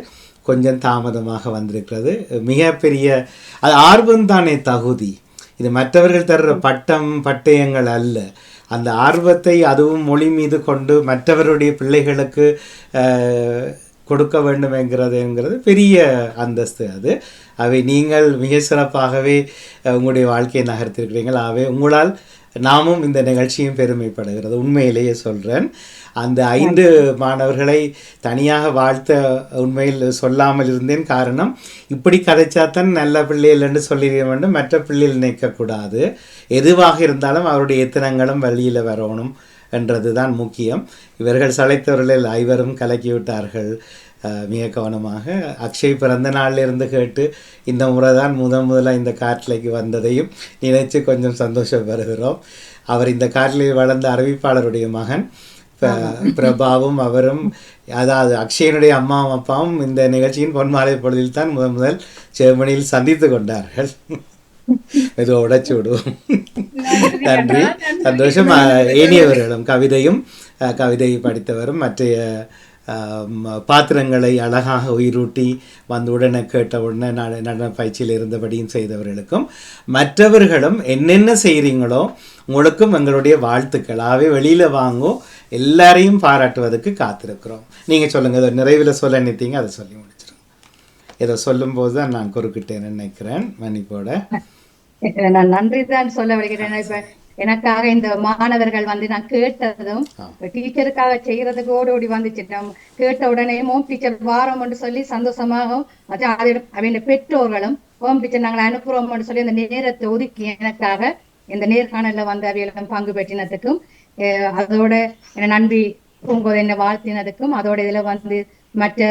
கொஞ்சம் தாமதமாக வந்திருக்கிறது. மிகப்பெரிய அது ஆர்வம் தானே தகுதி. இது மற்றவர்கள் தர்ற பட்டயங்கள் அல்ல. அந்த ஆர்வத்தை அதுவும் மொழி மீது கொண்டு மற்றவருடைய பிள்ளைகளுக்கு கொடுக்க வேண்டும் என்கிறது பெரிய அந்தஸ்து. அவை நீங்கள் மிக சிறப்பாகவே உங்களுடைய வாழ்க்கையை நகர்த்திருக்கிறீர்கள். ஆகவே உங்களால் நாமும் இந்த நிகழ்ச்சியும் பெருமைப்படுகிறது. உண்மையிலேயே சொல்கிறேன். அந்த 5 மாணவர்களை தனியாக வாழ்த்த உண்மையில் சொல்லாமல் இருந்தேன். காரணம், இப்படி கதைச்சாத்தான் நல்ல பிள்ளைகள் என்று சொல்லிட வேண்டும், மற்ற பிள்ளைகள் நினைக்கக்கூடாது. எதுவாக இருந்தாலும் அவருடைய எத்தனங்களும் வழியில் வரணும் என்றது தான் முக்கியம். இவர்கள் சளைத்தவர்கள் 5 கலக்கிவிட்டார்கள் மிக கவனமாக. அக்ஷய் பிறந்த நாளிலிருந்து கேட்டு இந்த முறை தான் முதலாக இந்த காட்டிலைக்கு வந்ததையும் நினைத்து கொஞ்சம் சந்தோஷப்படுகிறோம். அவர் இந்த காட்டில் வளர்ந்த அறிவிப்பாளருடைய மகன் பிரபாவும் அவரும், அதாவது அக்ஷயனுடைய அம்மாவும் அப்பாவும் இந்த நிகழ்ச்சியின் பொன்மாலை பொழுதில் தான் முதல் ஜெர்மனியில் சந்தித்து கொண்டார்கள். மெதுவா உடைச்சு விடுவோம். நன்றி, சந்தோஷம். ஏனியவர்களும் கவிதை படித்தவரும் மற்ற பாத்திரங்களை அழகாக உயிரூட்டி வந்து உடனே கேட்ட உடனே நடன பயிற்சியில் இருந்தபடியும் செய்தவர்களுக்கும் மற்றவர்களும் என்னென்ன செய்கிறீங்களோ உங்களுக்கும் எங்களுடைய வாழ்த்துக்களாகவே வெளியில் வாங்கோ. எல்லாரையும் பாராட்டுவதற்கு காத்திருக்கிறோம். நீங்கள் சொல்லுங்கள், அதை நிறைவில் சொல்ல நினைத்தீங்க, அதை சொல்லி முடிச்சிடும். ஏதோ சொல்லும்போது தான் நான் குறுக்கிட்டேன்னு நினைக்கிறேன், மன்னிப்போட. நான் நன்றி தான் சொல்ல வருகிறேன். இப்ப எனக்காக இந்த மாணவர்கள் வந்து நான் கேட்டதும் டீச்சருக்காக செய்யறதுக்கு ஓடி வந்துச்சு. கேட்ட உடனே ஹோம் டீச்சர் வாரம் என்று சொல்லி சந்தோஷமாகவும் அவன் பெற்றோர்களும் ஹோம் டீச்சர் நாங்கள் அனுப்புறோம் சொல்லி அந்த நேரத்தை ஒதுக்கி எனக்காக இந்த நேர்காணல வந்து அவைகளும் பங்கு பெற்றினதுக்கும், அதோட என்ன நன்றி பூங்கோதை என்ன வாழ்த்தினதுக்கும், அதோட இதுல வந்து மற்ற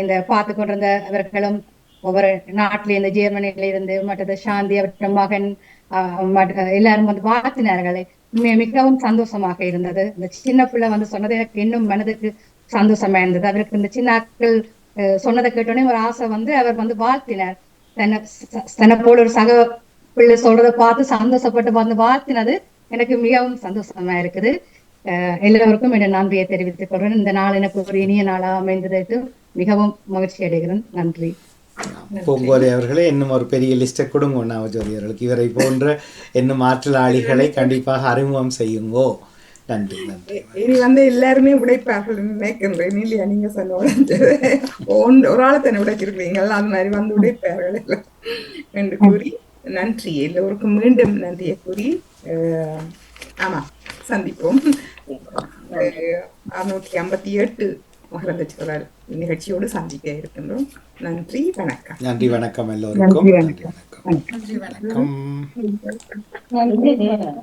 இந்த பார்த்து கொண்டிருந்த அவர்களும் ஒவ்வொரு நாட்டில இருந்து ஜெர்மனியில இருந்து மற்றது சாந்தி அவற்ற மகன் எல்லாரும் வந்து வாழ்த்தினார்களே, மிகவும் சந்தோஷமாக இருந்தது. இந்த சின்ன பிள்ளை வந்து சொன்னது எனக்கு இன்னும் மனதுக்கு சந்தோஷமா இருந்தது. அவருக்கு இந்த சின்ன ஆட்கள் சொன்னதை கேட்டோடனே ஒரு ஆசை வந்து அவர் வந்து வாழ்த்தினார். தன்னை போல ஒரு சக பிள்ளை சொல்றதை பார்த்து சந்தோஷப்பட்டு வந்து வாழ்த்தினது எனக்கு மிகவும் சந்தோஷமா இருக்குது. எல்லோருக்கும் என் நன்றியை தெரிவித்துக் கொள்கிறேன். இந்த நாள் எனக்கு ஒரு இனிய நாளாக அமைந்ததற்கு மிகவும் மகிழ்ச்சி அடைகிறேன். நன்றி. பூங்கோதை அவர்களே இன்னும் ஒரு பெரிய லிஸ்ட்டை கொடுங்க நவஜோதி அவர்களுக்கு. இவரை போன்ற இன்னும் ஆற்றலாளிகளை கண்டிப்பாக அறிமுகம் செய்யுங்கோ. நன்றி நன்றி. இனி எல்லாருமே உடைப்பார்கள் நினைக்கின்றேன் இல்லையா? நீங்க சொன்ன ஒரு ஆளை தானே உடைச்சிருக்கீங்களா, அது மாதிரி உடைப்பார்கள் என்று கூறி நன்றி எல்லோருக்கும் மீண்டும் நன்றியை கூறி ஆமா சந்திப்போம். 658 மகரந்த சுழல் நிகழ்ச்சியோடு சந்திக்க இருக்கின்றோம். நன்றி வணக்கம். நன்றி வணக்கம் எல்லோருக்கும். நன்றி வணக்கம். வணக்கம்.